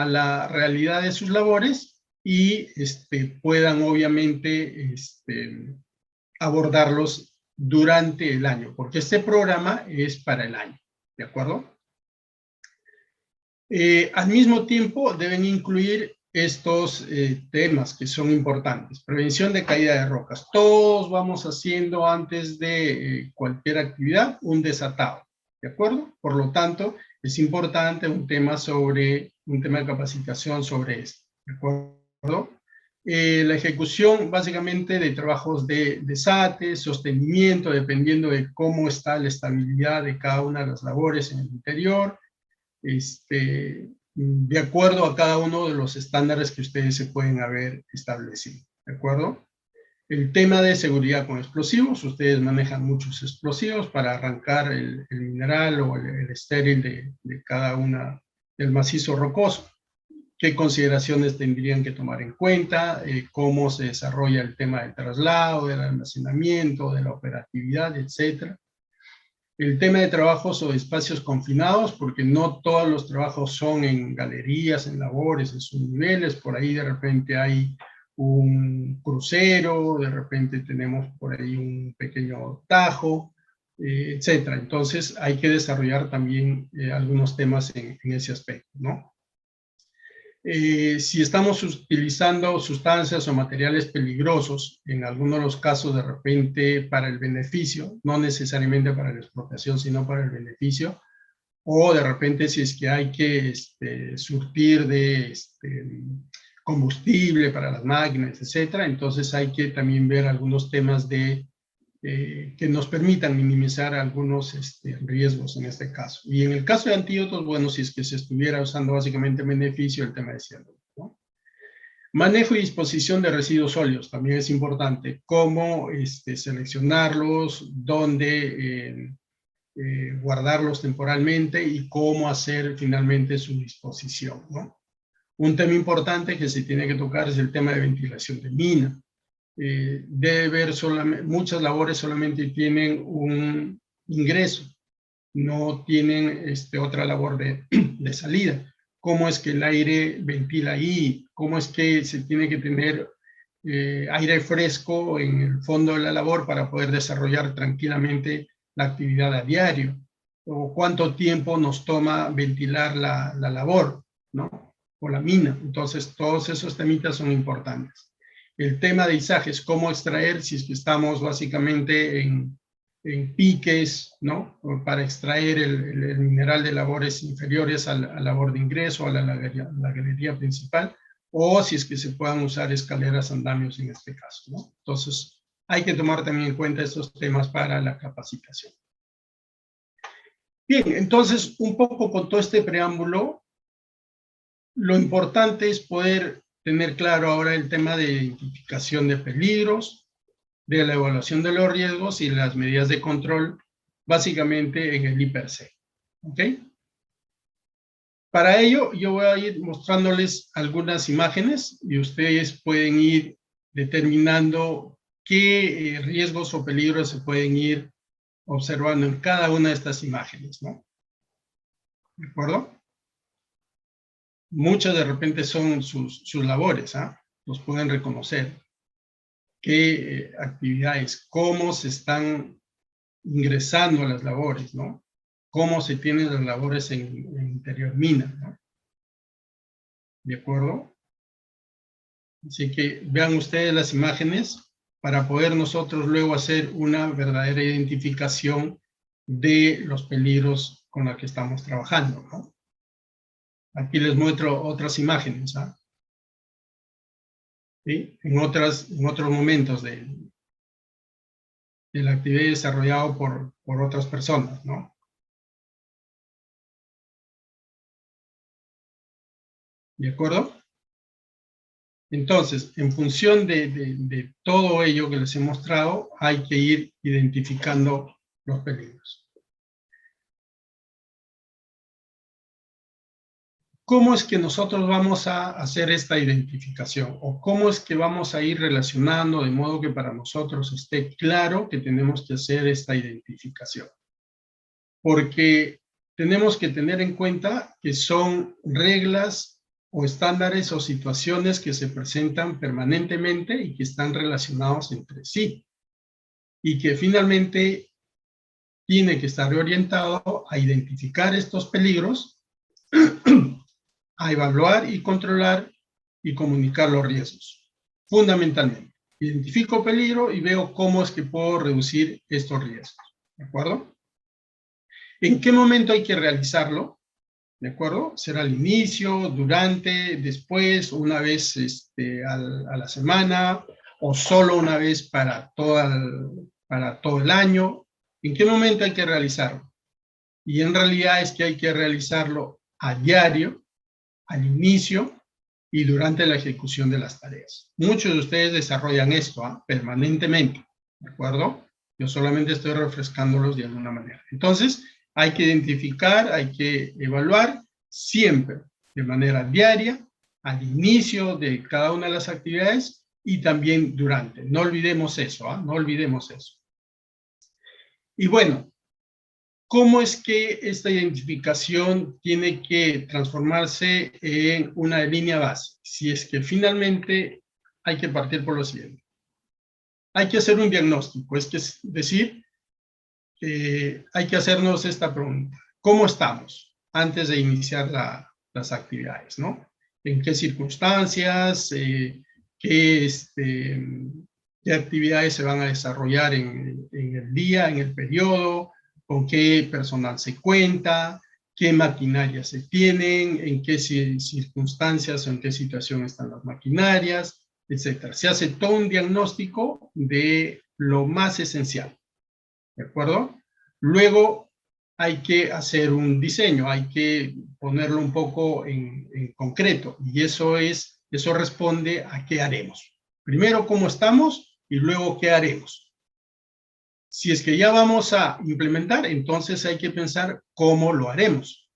la realidad de sus labores y puedan obviamente abordarlos durante el año, porque este programa es para el año, ¿de acuerdo? Al mismo tiempo deben incluir estos temas que son importantes. Prevención de caída de rocas. Todos vamos haciendo antes de cualquier actividad un desatado, ¿de acuerdo? Por lo tanto, es importante un tema de capacitación sobre esto, ¿de acuerdo? La ejecución básicamente de trabajos de desate, sostenimiento, dependiendo de cómo está la estabilidad de cada una de las labores en el interior, de acuerdo a cada uno de los estándares que ustedes se pueden haber establecido, ¿de acuerdo? El tema de seguridad con explosivos, ustedes manejan muchos explosivos para arrancar el mineral o el estéril de cada una del macizo rocoso. ¿Qué consideraciones tendrían que tomar en cuenta? ¿Cómo se desarrolla el tema del traslado, del almacenamiento, de la operatividad, etcétera? El tema de trabajos o espacios confinados, porque no todos los trabajos son en galerías, en labores, en subniveles, por ahí de repente hay un crucero, de repente tenemos por ahí un pequeño tajo, etcétera. Entonces hay que desarrollar también algunos temas en ese aspecto, ¿no? Si estamos utilizando sustancias o materiales peligrosos, en algunos de los casos de repente para el beneficio, no necesariamente para la explotación, sino para el beneficio, o de repente si es que hay que surtir de combustible para las máquinas, etcétera, entonces hay que también ver algunos temas que nos permitan minimizar algunos riesgos en este caso. Y en el caso de antídotos, bueno, si es que se estuviera usando básicamente en beneficio el tema de cianuro, ¿no? Manejo y disposición de residuos sólidos también es importante. Cómo seleccionarlos, dónde guardarlos temporalmente y cómo hacer finalmente su disposición, ¿no? Un tema importante que se tiene que tocar es el tema de ventilación de mina. Debe ver muchas labores solamente tienen un ingreso, no tienen otra labor de salida. ¿Cómo es que el aire ventila ahí? ¿Cómo es que se tiene que tener aire fresco en el fondo de la labor para poder desarrollar tranquilamente la actividad a diario? ¿O cuánto tiempo nos toma ventilar la labor, ¿no? O la mina. Entonces, todos esos temitas son importantes. El tema de izajes, cómo extraer, si es que estamos básicamente en piques, ¿no? Para extraer el mineral de labores inferiores a la labor de ingreso, a la galería principal, o si es que se puedan usar escaleras andamios en este caso, ¿no? Entonces, hay que tomar también en cuenta estos temas para la capacitación. Bien, entonces, un poco con todo este preámbulo, lo importante es poder tener claro ahora el tema de identificación de peligros, de la evaluación de los riesgos y las medidas de control, básicamente en el I+C. ¿Ok? Para ello, yo voy a ir mostrándoles algunas imágenes y ustedes pueden ir determinando qué riesgos o peligros se pueden ir observando en cada una de estas imágenes, ¿no? ¿De acuerdo? Muchas de repente son sus labores, ¿ah? Los pueden reconocer. ¿Qué actividades? ¿Cómo se están ingresando a las labores, ¿no? Cómo se tienen las labores en interior mina, ¿no? ¿De acuerdo? Así que vean ustedes las imágenes para poder nosotros luego hacer una verdadera identificación de los peligros con los que estamos trabajando, ¿no? Aquí les muestro otras imágenes, ¿ah? ¿Sí? En otros momentos de la actividad desarrollada por otras personas, ¿no? ¿De acuerdo? Entonces, en función de todo ello que les he mostrado, hay que ir identificando los peligros. ¿Cómo es que nosotros vamos a hacer esta identificación? ¿O cómo es que vamos a ir relacionando de modo que para nosotros esté claro que tenemos que hacer esta identificación? Porque tenemos que tener en cuenta que son reglas o estándares o situaciones que se presentan permanentemente y que están relacionados entre sí. Y que finalmente tiene que estar orientado a identificar estos peligros, a evaluar y controlar y comunicar los riesgos. Fundamentalmente, identifico peligro y veo cómo es que puedo reducir estos riesgos. ¿De acuerdo? ¿En qué momento hay que realizarlo? ¿De acuerdo? ¿Será al inicio, durante, después, una vez a la semana o solo una vez para todo el año? ¿En qué momento hay que realizarlo? Y en realidad es que hay que realizarlo a diario al inicio y durante la ejecución de las tareas. Muchos de ustedes desarrollan esto permanentemente, ¿de acuerdo? Yo solamente estoy refrescándolos de alguna manera. Entonces, hay que identificar, hay que evaluar siempre de manera diaria, al inicio de cada una de las actividades y también durante. No olvidemos eso, no olvidemos eso. Y bueno, ¿cómo es que esta identificación tiene que transformarse en una línea base? Si es que finalmente hay que partir por lo siguiente. Hay que hacer un diagnóstico, es decir, hay que hacernos esta pregunta. ¿Cómo estamos antes de iniciar las actividades, ¿no? ¿En qué circunstancias? ¿Qué actividades se van a desarrollar en el día, en el periodo? ¿Con qué personal se cuenta? ¿Qué maquinarias se tienen? ¿En qué circunstancias o en qué situación están las maquinarias? Etcétera. Se hace todo un diagnóstico de lo más esencial. ¿De acuerdo? Luego hay que hacer un diseño, hay que ponerlo un poco en concreto. Y eso responde a qué haremos. Primero, cómo estamos y luego qué haremos. Si es que ya vamos a implementar, entonces hay que pensar cómo lo haremos.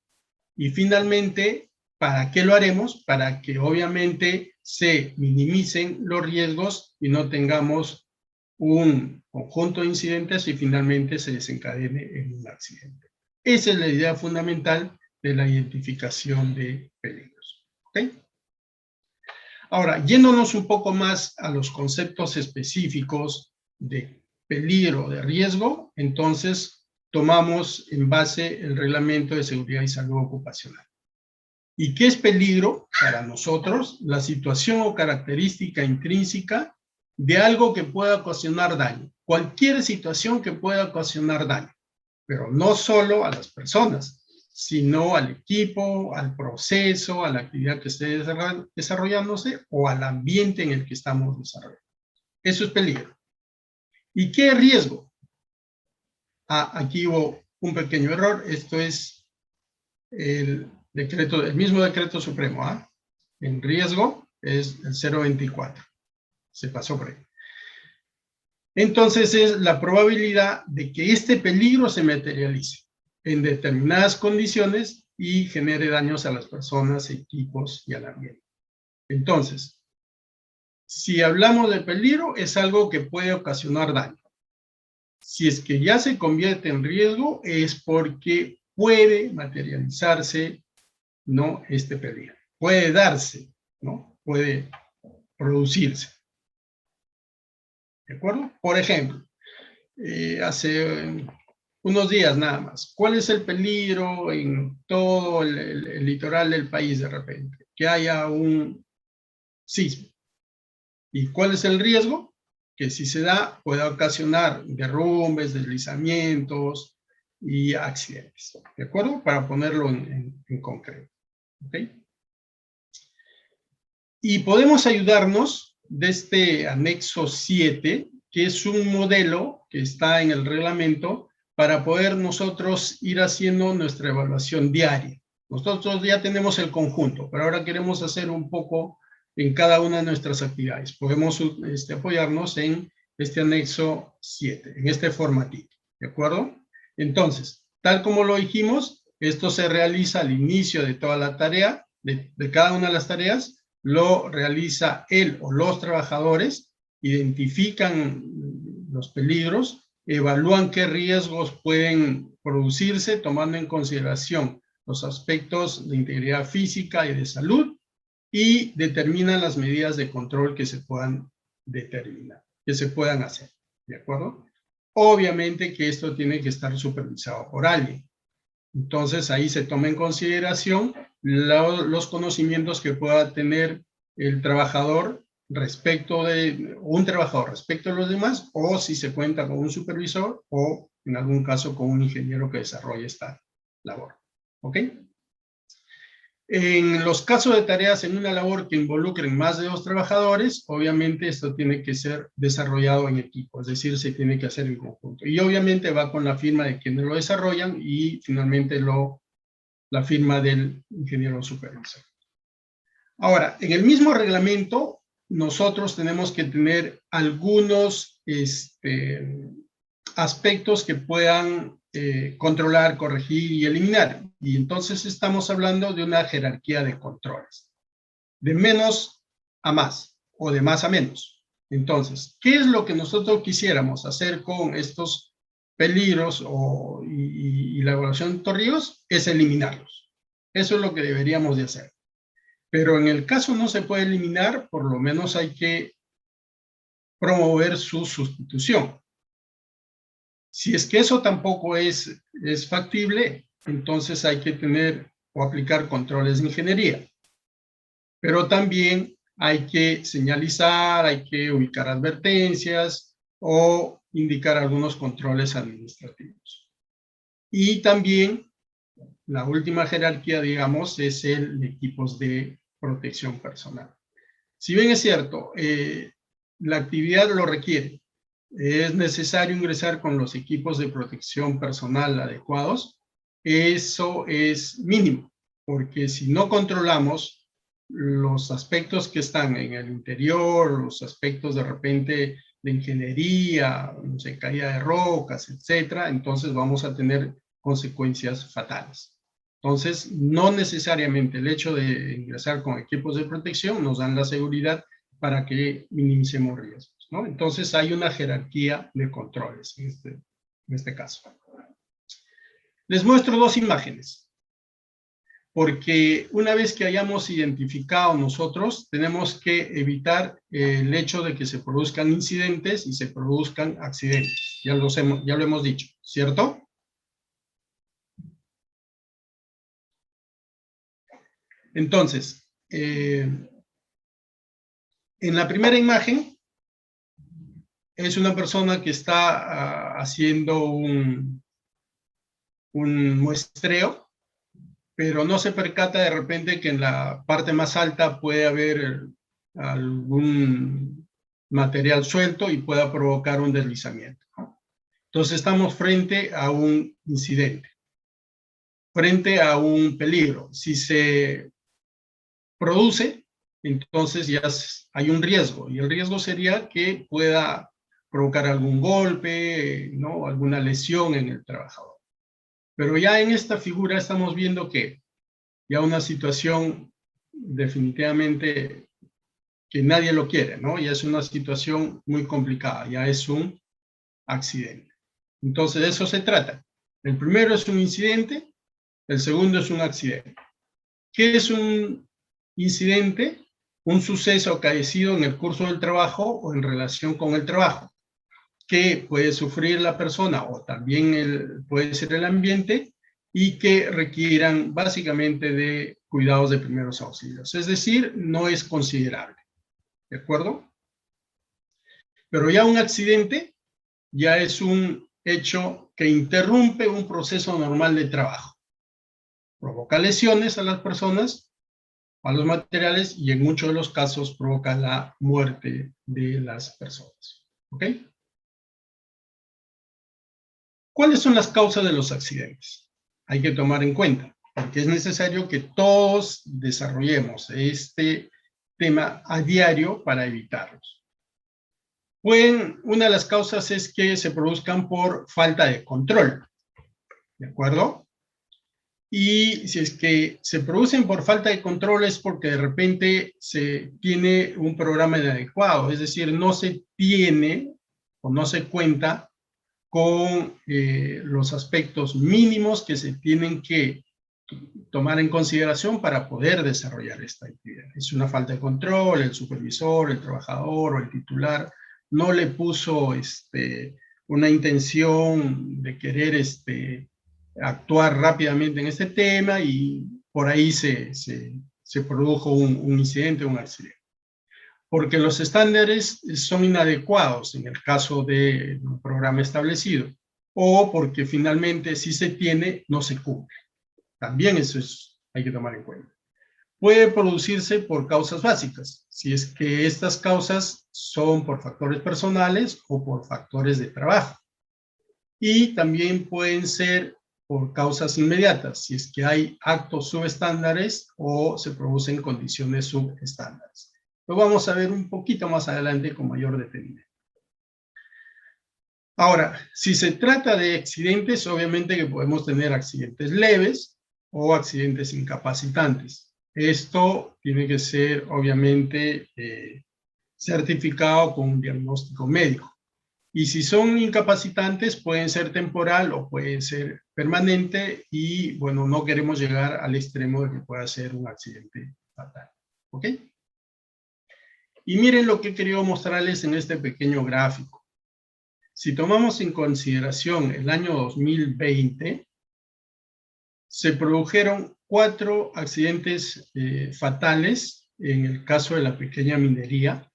Y finalmente, ¿para qué lo haremos? Para que obviamente se minimicen los riesgos y no tengamos un conjunto de incidentes y finalmente se desencadene en un accidente. Esa es la idea fundamental de la identificación de peligros. ¿Okay? Ahora, yéndonos un poco más a los conceptos específicos de peligro, de riesgo, entonces tomamos en base el Reglamento de Seguridad y Salud Ocupacional. ¿Y qué es peligro para nosotros? La situación o característica intrínseca de algo que pueda ocasionar daño. Cualquier situación que pueda ocasionar daño, pero no solo a las personas, sino al equipo, al proceso, a la actividad que esté desarrollándose o al ambiente en el que estamos desarrollando. Eso es peligro. ¿Y qué es riesgo? Aquí hubo un pequeño error. Esto es el mismo decreto supremo. En riesgo es el 024. Se pasó por ahí. Entonces es la probabilidad de que este peligro se materialice en determinadas condiciones y genere daños a las personas, equipos y al ambiente. Entonces, si hablamos de peligro, es algo que puede ocasionar daño. Si es que ya se convierte en riesgo, es porque puede materializarse, ¿no?, este peligro. Puede darse, ¿no? Puede producirse. ¿De acuerdo? Por ejemplo, hace unos días nada más, ¿cuál es el peligro en todo el litoral del país de repente? Que haya un sismo. ¿Y cuál es el riesgo? Que si se da, pueda ocasionar derrumbes, deslizamientos y accidentes. ¿De acuerdo? Para ponerlo en concreto. ¿Ok? Y podemos ayudarnos de este anexo 7, que es un modelo que está en el reglamento para poder nosotros ir haciendo nuestra evaluación diaria. Nosotros ya tenemos el conjunto, pero ahora queremos hacer un poco en cada una de nuestras actividades. Podemos apoyarnos en este anexo 7, en este formatito, ¿de acuerdo? Entonces, tal como lo dijimos, esto se realiza al inicio de toda la tarea, de cada una de las tareas, lo realiza él o los trabajadores, identifican los peligros, evalúan qué riesgos pueden producirse, tomando en consideración los aspectos de integridad física y de salud, y determinan las medidas de control que se puedan determinar, que se puedan hacer, ¿de acuerdo? Obviamente que esto tiene que estar supervisado por alguien. Entonces ahí se toma en consideración los conocimientos que pueda tener el trabajador respecto de los demás, o si se cuenta con un supervisor o en algún caso con un ingeniero que desarrolle esta labor. ¿Ok? En los casos de tareas en una labor que involucren más de 2 trabajadores, obviamente esto tiene que ser desarrollado en equipo, es decir, se tiene que hacer en conjunto. Y obviamente va con la firma de quienes lo desarrollan y finalmente la firma del ingeniero supervisor. Ahora, en el mismo reglamento, nosotros tenemos que tener algunos aspectos que puedan controlar, corregir y eliminar. Y entonces estamos hablando de una jerarquía de controles, de menos a más o de más a menos. Entonces, ¿qué es lo que nosotros quisiéramos hacer con estos peligros y la evaluación de torrijos? Es eliminarlos. Eso es lo que deberíamos de hacer. Pero en el caso no se puede eliminar, por lo menos hay que promover su sustitución. Si es que eso tampoco es factible, entonces hay que tener o aplicar controles de ingeniería. Pero también hay que señalizar, hay que ubicar advertencias o indicar algunos controles administrativos. Y también la última jerarquía, digamos, es el de equipos de protección personal. Si bien es cierto, la actividad lo requiere, es necesario ingresar con los equipos de protección personal adecuados, eso es mínimo, porque si no controlamos los aspectos que están en el interior, los aspectos de repente de ingeniería, no sé, caída de rocas, etcétera, entonces vamos a tener consecuencias fatales. Entonces, no necesariamente el hecho de ingresar con equipos de protección nos dan la seguridad para que minimicemos riesgos, ¿no? Entonces, hay una jerarquía de controles en este caso. Les muestro dos imágenes, porque una vez que hayamos identificado nosotros, tenemos que evitar el hecho de que se produzcan incidentes y se produzcan accidentes. Ya lo hemos dicho, ¿cierto? Entonces, en la primera imagen es una persona que está haciendo un muestreo, pero no se percata de repente que en la parte más alta puede haber algún material suelto y pueda provocar un deslizamiento, ¿no? Entonces estamos frente a un incidente, frente a un peligro. Si se produce, entonces ya hay un riesgo, y el riesgo sería que pueda provocar algún golpe, ¿no? Alguna lesión en el trabajador. Pero ya en esta figura estamos viendo que ya una situación definitivamente que nadie lo quiere, ¿no? Ya es una situación muy complicada, ya es un accidente. Entonces de eso se trata. El primero es un incidente, el segundo es un accidente. ¿Qué es un incidente? Un suceso acaecido en el curso del trabajo o en relación con el trabajo, que puede sufrir la persona o también puede ser el ambiente, y que requieran básicamente de cuidados de primeros auxilios. Es decir, no es considerable. ¿De acuerdo? Pero ya un accidente ya es un hecho que interrumpe un proceso normal de trabajo. Provoca lesiones a las personas, a los materiales, y en muchos de los casos provoca la muerte de las personas. ¿Ok? ¿Cuáles son las causas de los accidentes? Hay que tomar en cuenta, porque es necesario que todos desarrollemos este tema a diario para evitarlos. Una de las causas es que se produzcan por falta de control, ¿de acuerdo? Y si es que se producen por falta de control es porque de repente se tiene un programa inadecuado, es decir, no se tiene o no se cuenta con los aspectos mínimos que se tienen que tomar en consideración para poder desarrollar esta actividad. Es una falta de control, el supervisor, el trabajador o el titular no le puso una intención de querer actuar rápidamente en este tema, y por ahí se produjo un incidente, un accidente. Porque los estándares son inadecuados en el caso de un programa establecido, o porque finalmente si se tiene, no se cumple. También eso hay que tomar en cuenta. Puede producirse por causas básicas, si es que estas causas son por factores personales o por factores de trabajo. Y también pueden ser por causas inmediatas, si es que hay actos subestándares o se producen condiciones subestándares. Lo vamos a ver un poquito más adelante con mayor detenimiento. Ahora, si se trata de accidentes, obviamente que podemos tener accidentes leves o accidentes incapacitantes. Esto tiene que ser, obviamente, certificado con un diagnóstico médico. Y si son incapacitantes, pueden ser temporal o pueden ser permanente y, bueno, no queremos llegar al extremo de que pueda ser un accidente fatal. ¿Ok? Y miren lo que he querido mostrarles en este pequeño gráfico. Si tomamos en consideración el año 2020, se produjeron 4 accidentes fatales en el caso de la pequeña minería,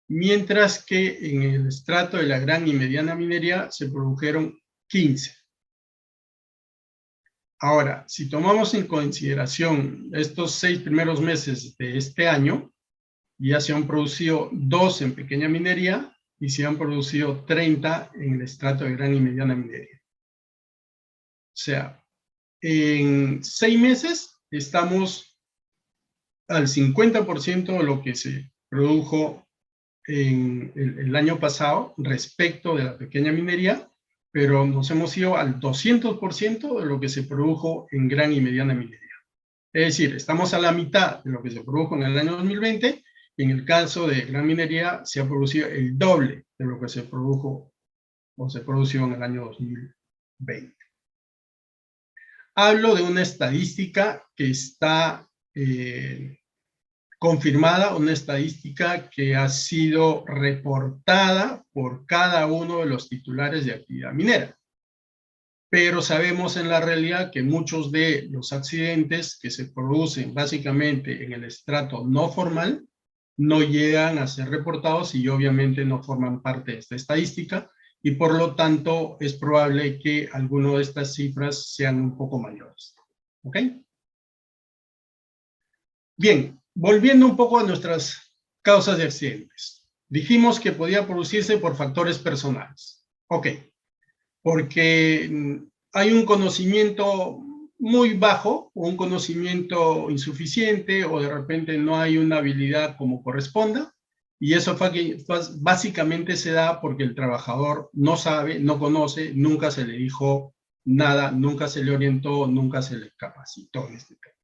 mientras que en el estrato de la gran y mediana minería se produjeron 15. Ahora, si tomamos en consideración estos 6 primeros meses de este año, ya se han producido 2 en pequeña minería y se han producido 30 en el estrato de gran y mediana minería. O sea, en 6 meses estamos al 50% de lo que se produjo en el año pasado respecto de la pequeña minería, pero nos hemos ido al 200% de lo que se produjo en gran y mediana minería. Es decir, estamos a la mitad de lo que se produjo en el año 2020, y en el caso de gran minería se ha producido el doble de lo que se produjo o se produció en el año 2020. Hablo de una estadística que está confirmada, una estadística que ha sido reportada por cada uno de los titulares de actividad minera. Pero sabemos en la realidad que muchos de los accidentes que se producen básicamente en el estrato no formal no llegan a ser reportados y obviamente no forman parte de esta estadística y por lo tanto es probable que alguna de estas cifras sean un poco mayores. ¿Ok? Bien, volviendo un poco a nuestras causas de accidentes. Dijimos que podía producirse por factores personales. Ok, porque hay un conocimiento muy bajo, o un conocimiento insuficiente, o de repente no hay una habilidad como corresponda, y eso básicamente se da porque el trabajador no sabe, no conoce, nunca se le dijo nada, nunca se le orientó, nunca se le capacitó en este tema.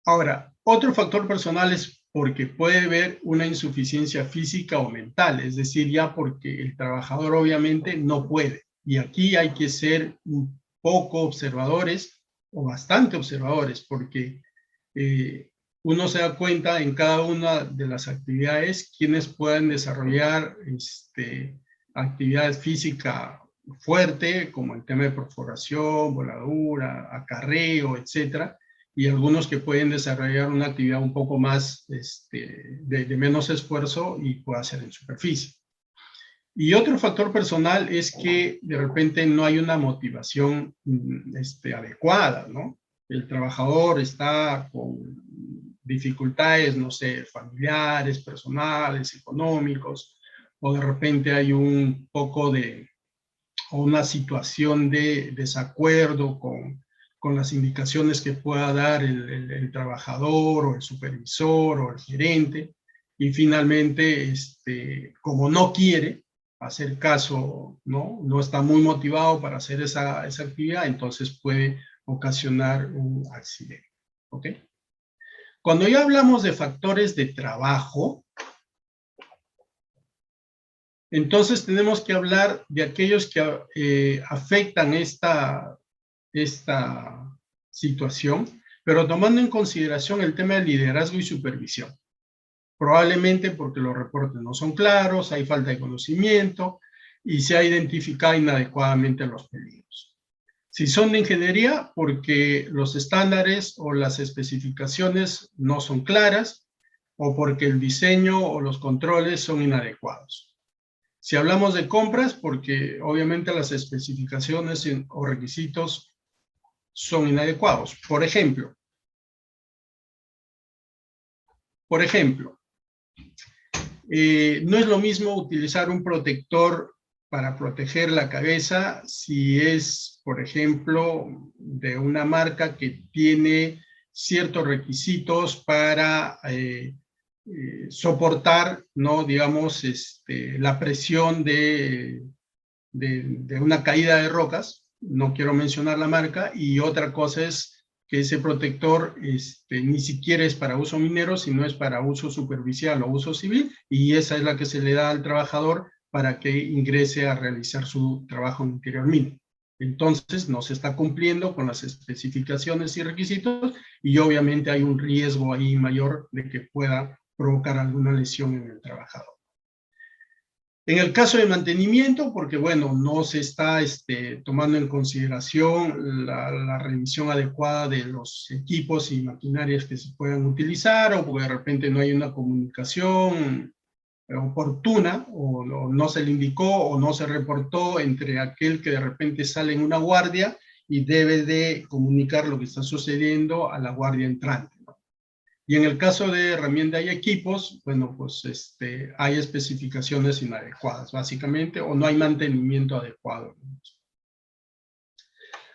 Ahora, otro factor personal es porque puede haber una insuficiencia física o mental, es decir, ya porque el trabajador obviamente no puede. Y aquí hay que ser un poco observadores o bastante observadores porque uno se da cuenta en cada una de las actividades quienes pueden desarrollar actividad física fuerte como el tema de perforación, voladura, acarreo, etcétera, y algunos que pueden desarrollar una actividad un poco más de menos esfuerzo y pueda ser en superficie. Y otro factor personal es que de repente no hay una motivación adecuada, ¿no? El trabajador está con dificultades, no sé, familiares, personales, económicos, o de repente hay un poco de, o una situación de desacuerdo con las indicaciones que pueda dar el trabajador o el supervisor o el gerente, y finalmente, como no quiere hacer caso, no está muy motivado para hacer esa actividad, entonces puede ocasionar un accidente. ¿Ok? Cuando ya hablamos de factores de trabajo, entonces tenemos que hablar de aquellos que afectan esta situación, pero tomando en consideración el tema de liderazgo y supervisión. Probablemente porque los reportes no son claros, hay falta de conocimiento y se ha identificado inadecuadamente los peligros. Si son de ingeniería, porque los estándares o las especificaciones no son claras o porque el diseño o los controles son inadecuados. Si hablamos de compras, porque obviamente las especificaciones o requisitos son inadecuados. Por ejemplo, no es lo mismo utilizar un protector para proteger la cabeza si es, por ejemplo, de una marca que tiene ciertos requisitos para soportar, ¿no? Digamos, la presión de una caída de rocas. No quiero mencionar la marca. Y otra cosa es que ese protector ni siquiera es para uso minero, sino es para uso superficial o uso civil, y esa es la que se le da al trabajador para que ingrese a realizar su trabajo en interior minero. Entonces no se está cumpliendo con las especificaciones y requisitos, y obviamente hay un riesgo ahí mayor de que pueda provocar alguna lesión en el trabajador. En el caso de mantenimiento, porque bueno, no se está tomando en consideración la revisión adecuada de los equipos y maquinarias que se puedan utilizar, o porque de repente no hay una comunicación oportuna, o no se le indicó o no se reportó entre aquel que de repente sale en una guardia y debe de comunicar lo que está sucediendo a la guardia entrante. Y en el caso de herramienta y equipos, bueno, pues hay especificaciones inadecuadas, básicamente, o no hay mantenimiento adecuado.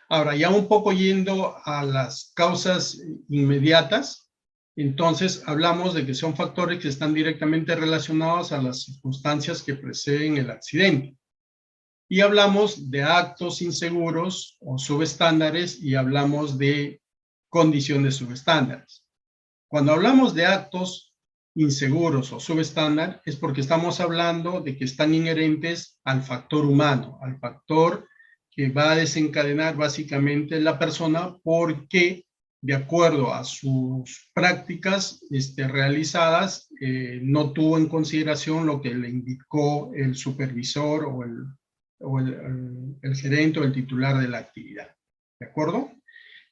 Ahora, ya un poco yendo a las causas inmediatas, entonces hablamos de que son factores que están directamente relacionados a las circunstancias que preceden el accidente. Y hablamos de actos inseguros o subestándares, y hablamos de condiciones subestándares. Cuando hablamos de actos inseguros o subestándar, es porque estamos hablando de que están inherentes al factor humano, al factor que va a desencadenar básicamente la persona, porque de acuerdo a sus prácticas realizadas, no tuvo en consideración lo que le indicó el supervisor o el gerente o el titular de la actividad. ¿De acuerdo?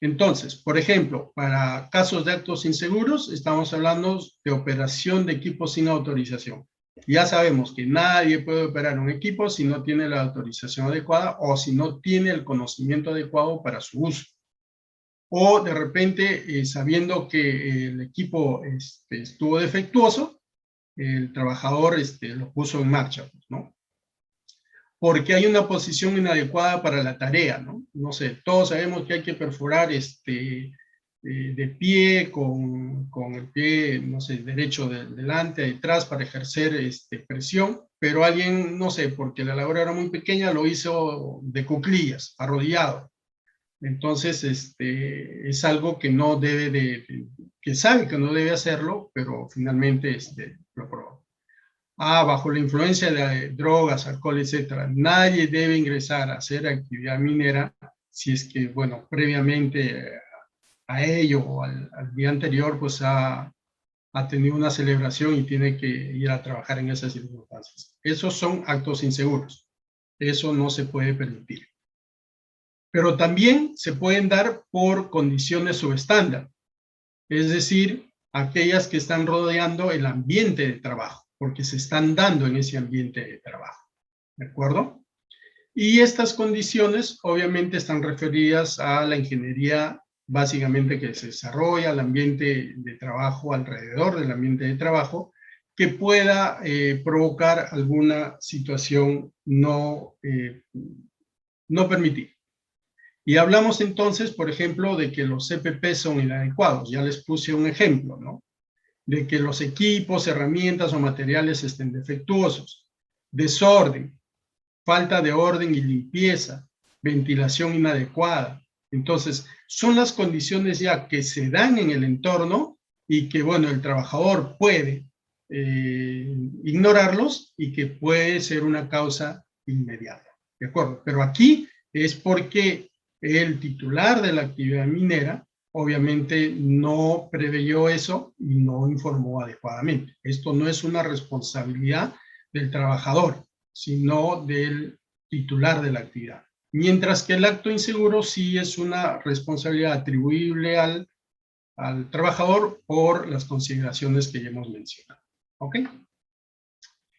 Entonces, por ejemplo, para casos de actos inseguros, estamos hablando de operación de equipos sin autorización. Ya sabemos que nadie puede operar un equipo si no tiene la autorización adecuada o si no tiene el conocimiento adecuado para su uso. O de repente, sabiendo que el equipo estuvo defectuoso, el trabajador lo puso en marcha, ¿no? Porque hay una posición inadecuada para la tarea, ¿no? No sé, todos sabemos que hay que perforar de pie, con el pie, no sé, derecho delante, detrás, para ejercer presión, pero alguien, no sé, porque la labor era muy pequeña, lo hizo de cuclillas, arrodillado. Entonces, es algo que no debe que sabe que no debe hacerlo, pero finalmente lo probó. Bajo la influencia de drogas, alcohol, etc. Nadie debe ingresar a hacer actividad minera si es que, bueno, previamente a ello o al día anterior, pues ha tenido una celebración y tiene que ir a trabajar en esas circunstancias. Esos son actos inseguros. Eso no se puede permitir. Pero también se pueden dar por condiciones subestándar, es decir, aquellas que están rodeando el ambiente de trabajo, porque se están dando en ese ambiente de trabajo, ¿de acuerdo? Y estas condiciones obviamente están referidas a la ingeniería básicamente que se desarrolla, al ambiente de trabajo, alrededor del ambiente de trabajo, que pueda provocar alguna situación no permitida. Y hablamos entonces, por ejemplo, de que los CPP son inadecuados. Ya les puse un ejemplo, ¿no? De que los equipos, herramientas o materiales estén defectuosos, desorden, falta de orden y limpieza, ventilación inadecuada. Entonces, son las condiciones ya que se dan en el entorno y que, bueno, el trabajador puede ignorarlos y que puede ser una causa inmediata, ¿de acuerdo? Pero aquí es porque el titular de la actividad minera obviamente no preveyó eso y no informó adecuadamente. Esto no es una responsabilidad del trabajador, sino del titular de la actividad. Mientras que el acto inseguro sí es una responsabilidad atribuible al trabajador por las consideraciones que ya hemos mencionado. ¿Ok?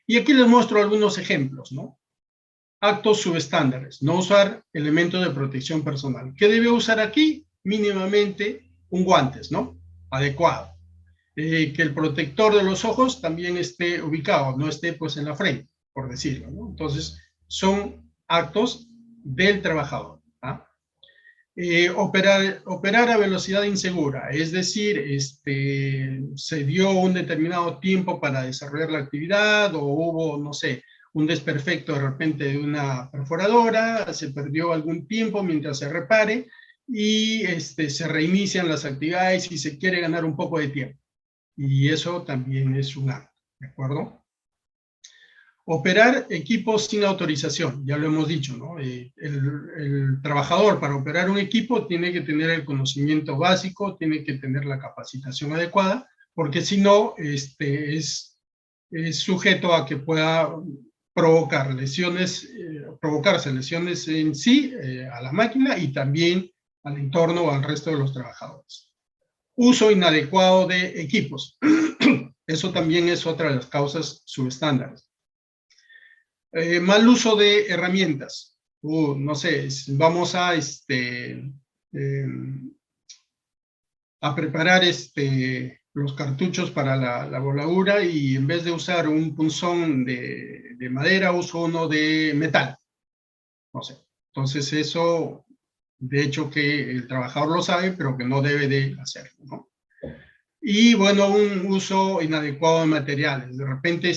Y aquí les muestro algunos ejemplos, ¿no? Actos subestándares, no usar elementos de protección personal. ¿Qué debe usar aquí? Mínimamente un guantes, ¿no? Adecuado. Que el protector de los ojos también esté ubicado, no esté pues en la frente, por decirlo, ¿no? Entonces, son actos del trabajador. ¿Ah? Operar a velocidad insegura, es decir, se dio un determinado tiempo para desarrollar la actividad o hubo, no sé, un desperfecto de repente de una perforadora, se perdió algún tiempo mientras se repare y se reinician las actividades y se quiere ganar un poco de tiempo. Y eso también es un acto, ¿de acuerdo? Operar equipos sin autorización, ya lo hemos dicho, ¿no? El trabajador para operar un equipo tiene que tener el conocimiento básico, tiene que tener la capacitación adecuada, porque si no, es sujeto a que pueda provocar lesiones, provocarse lesiones en sí, a la máquina y también al entorno o al resto de los trabajadores. Uso inadecuado de equipos. Eso también es otra de las causas subestándares. Mal uso de herramientas. No sé, vamos a preparar los cartuchos para la voladura y en vez de usar un punzón de madera, uso uno de metal. No sé. Entonces eso, de hecho que el trabajador lo sabe, pero que no debe de hacerlo, ¿no? Y bueno, un uso inadecuado de materiales. De repente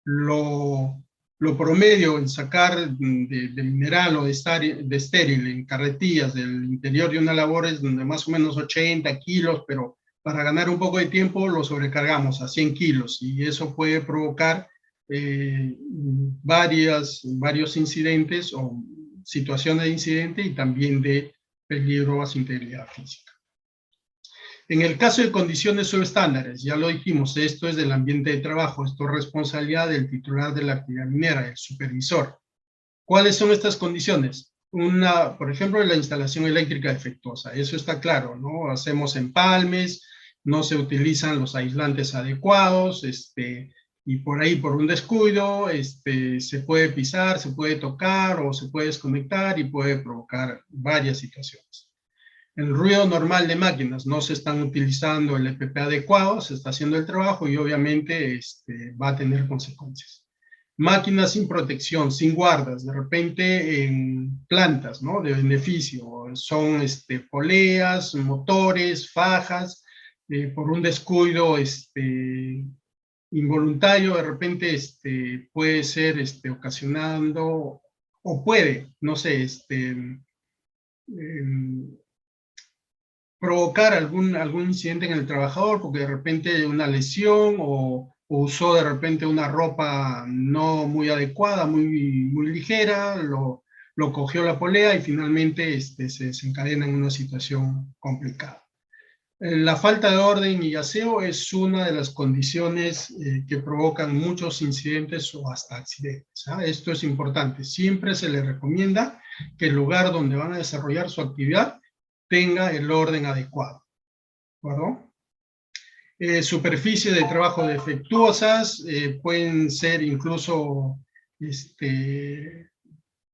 lo promedio en sacar de mineral o de estéril en carretillas del interior de una labor es de más o menos 80 kilos, pero para ganar un poco de tiempo lo sobrecargamos a 100 kilos y eso puede provocar varios incidentes o situaciones de incidente y también de peligro a su integridad física. En el caso de condiciones subestándares, ya lo dijimos, esto es del ambiente de trabajo, esto es responsabilidad del titular de la actividad minera, el supervisor. ¿Cuáles son estas condiciones? Por ejemplo, la instalación eléctrica defectuosa, eso está claro, ¿no? Hacemos empalmes, no se utilizan los aislantes adecuados, y por ahí, por un descuido, se puede pisar, se puede tocar o se puede desconectar y puede provocar varias situaciones. El ruido normal de máquinas, no se están utilizando el EPP adecuado, se está haciendo el trabajo y obviamente va a tener consecuencias. Máquinas sin protección, sin guardas, de repente en plantas, ¿no? De beneficio, son poleas, motores, fajas, por un descuido involuntario, de repente puede ser ocasionando, o puede, no sé, provocar algún incidente en el trabajador, porque de repente una lesión o usó de repente una ropa no muy adecuada, muy ligera, lo cogió la polea y finalmente se desencadena en una situación complicada. La falta de orden y aseo es una de las condiciones que provocan muchos incidentes o hasta accidentes. ¿Ah? Esto es importante. Siempre se le recomienda que el lugar donde van a desarrollar su actividad tenga el orden adecuado. ¿De acuerdo? Superficies de trabajo defectuosas, pueden ser incluso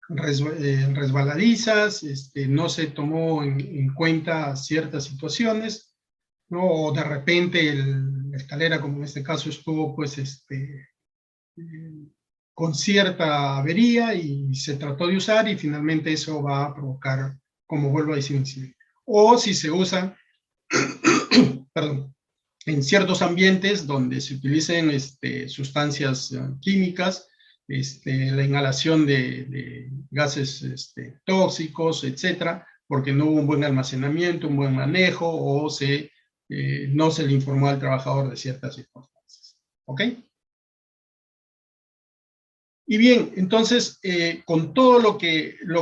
resbaladizas, no se tomó en cuenta ciertas situaciones, ¿no? O de repente la escalera, como en este caso estuvo, pues, con cierta avería y se trató de usar y finalmente eso va a provocar, como vuelvo a decir, incidente. O si se usa, perdón, en ciertos ambientes donde se utilicen sustancias químicas, la inhalación de gases tóxicos, etcétera, porque no hubo un buen almacenamiento, un buen manejo, o no se le informó al trabajador de ciertas circunstancias. ¿Ok? Y bien, entonces, con todo lo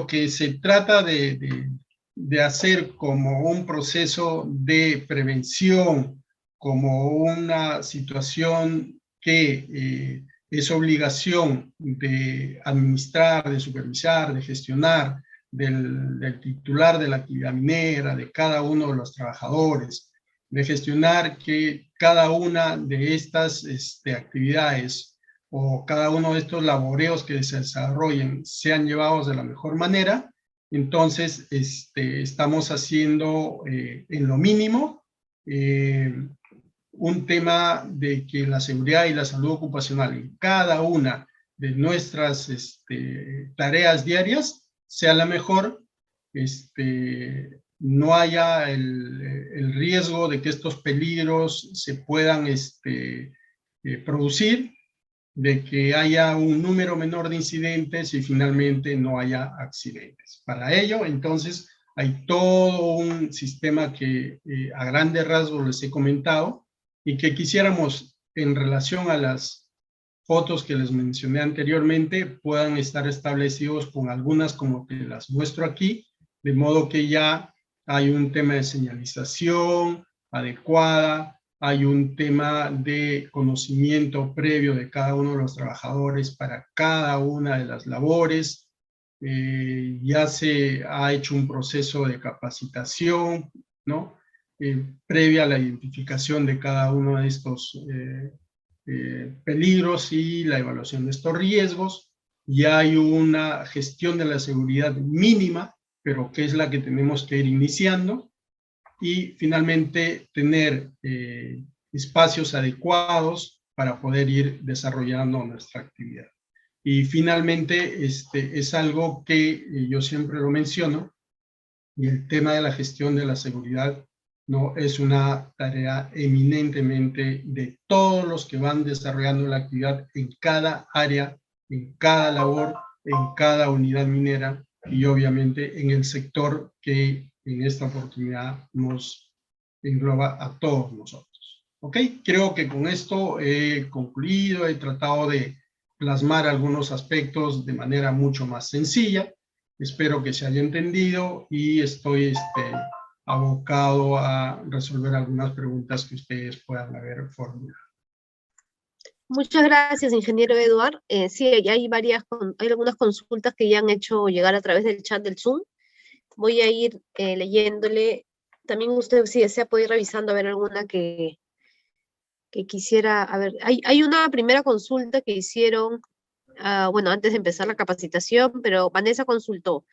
que se trata de hacer como un proceso de prevención, como una situación que es obligación de administrar, de supervisar, de gestionar, del titular de la actividad minera, de cada uno de los trabajadores, de gestionar que cada una de estas actividades o cada uno de estos laboreos que se desarrollen sean llevados de la mejor manera, entonces estamos haciendo en lo mínimo un tema de que la seguridad y la salud ocupacional en cada una nuestras tareas diarias sea la mejor, no haya el riesgo de que estos peligros se puedan producir, de que haya un número menor de incidentes y finalmente no haya accidentes. Para ello, entonces, hay todo un sistema que a grandes rasgos les he comentado y que quisiéramos, en relación a las fotos que les mencioné anteriormente, puedan estar establecidos con algunas como que las muestro aquí, de modo que ya hay un tema de señalización adecuada, hay un tema de conocimiento previo de cada uno de los trabajadores para cada una de las labores, ya se ha hecho un proceso de capacitación, ¿no? Previa a la identificación de cada uno de estos peligros y la evaluación de estos riesgos. Ya hay una gestión de la seguridad mínima, pero que es la que tenemos que ir iniciando. Y finalmente tener espacios adecuados para poder ir desarrollando nuestra actividad. Y finalmente, es algo que yo siempre lo menciono, y el tema de la gestión de la seguridad no es una tarea eminentemente de todos los que van desarrollando la actividad en cada área, en cada labor, en cada unidad minera y obviamente en el sector que en esta oportunidad nos engloba a todos nosotros. ¿Ok? Creo que con esto he concluido, he tratado de plasmar algunos aspectos de manera mucho más sencilla. Espero que se haya entendido y estoy abocado a resolver algunas preguntas que ustedes puedan haber formulado. Muchas gracias, ingeniero Eduard. Sí, hay algunas consultas que ya han hecho llegar a través del chat del Zoom. Voy a ir leyéndole. También usted, si desea, puede ir revisando a ver alguna que quisiera. A ver, hay una primera consulta que hicieron, bueno, antes de empezar la capacitación, pero Vanessa consultó.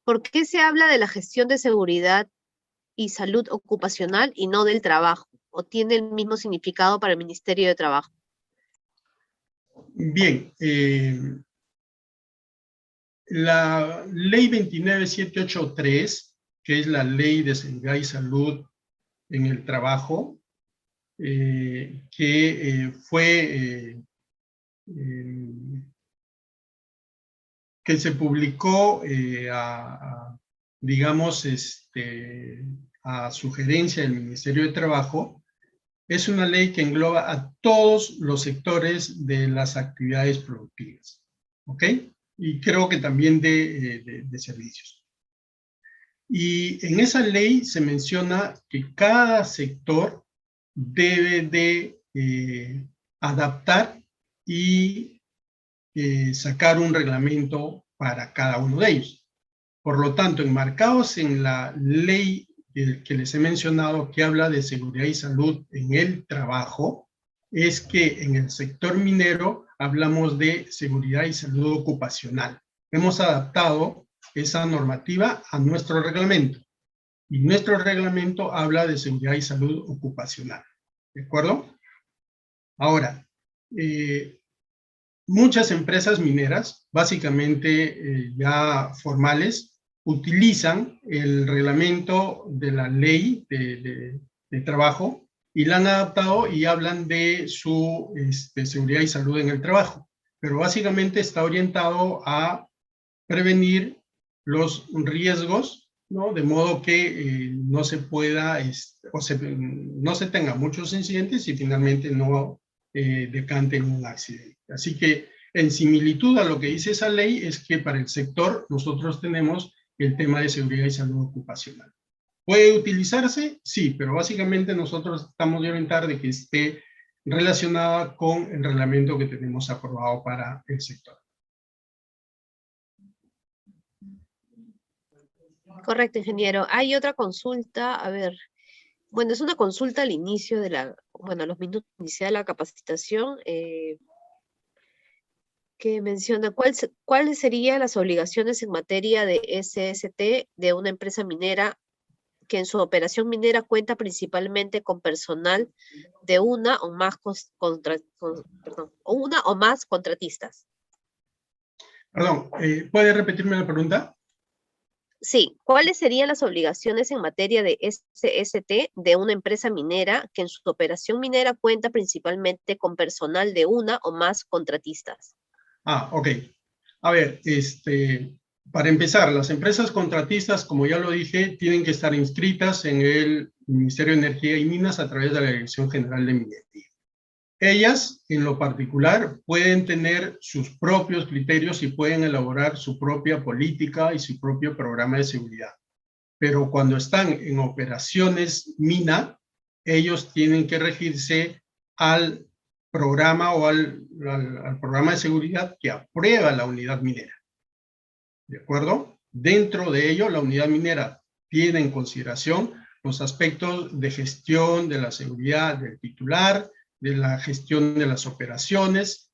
¿Por qué se habla de la gestión de seguridad y salud ocupacional y no del trabajo? ¿O tiene el mismo significado para el Ministerio de Trabajo? Bien, la ley 29783, que es la ley de seguridad y salud en el trabajo, que se publicó digamos, a sugerencia del Ministerio de Trabajo, es una ley que engloba a todos los sectores de las actividades productivas, ¿ok? Y creo que también de servicios. Y en esa ley se menciona que cada sector debe de adaptar y sacar un reglamento para cada uno de ellos. Por lo tanto, enmarcados en la ley que les he mencionado, que habla de seguridad y salud en el trabajo, es que en el sector minero hablamos de seguridad y salud ocupacional. Hemos adaptado esa normativa a nuestro reglamento. Y nuestro reglamento habla de seguridad y salud ocupacional. ¿De acuerdo? Ahora, muchas empresas mineras, básicamente ya formales, utilizan el reglamento de la ley de trabajo y la han adaptado y hablan de su seguridad y salud en el trabajo. Pero básicamente está orientado a prevenir los riesgos, ¿no? De modo que no se pueda, no se tenga muchos incidentes y finalmente no decante en un accidente. Así que en similitud a lo que dice esa ley es que para el sector nosotros tenemos el tema de seguridad y salud ocupacional. ¿Puede utilizarse? Sí, pero básicamente nosotros estamos de orientar de que esté relacionada con el reglamento que tenemos aprobado para el sector. Correcto, ingeniero. Hay otra consulta, a ver. Bueno, es una consulta al inicio de a los minutos iniciales de la capacitación, que menciona cuáles serían las obligaciones en materia de SST de una empresa minera que en su operación minera cuenta principalmente con personal de una o más contratistas. Perdón, ¿puede repetirme la pregunta? Sí, ¿cuáles serían las obligaciones en materia de SST de una empresa minera que en su operación minera cuenta principalmente con personal de una o más contratistas? Ah, ok. A ver, para empezar, las empresas contratistas, como ya lo dije, tienen que estar inscritas en el Ministerio de Energía y Minas a través de la Dirección General de Minería. Ellas, en lo particular, pueden tener sus propios criterios y pueden elaborar su propia política y su propio programa de seguridad. Pero cuando están en operaciones mina, ellos tienen que regirse al programa o al programa de seguridad que aprueba la unidad minera. ¿De acuerdo? Dentro de ello, la unidad minera tiene en consideración los aspectos de gestión de la seguridad del titular, de la gestión de las operaciones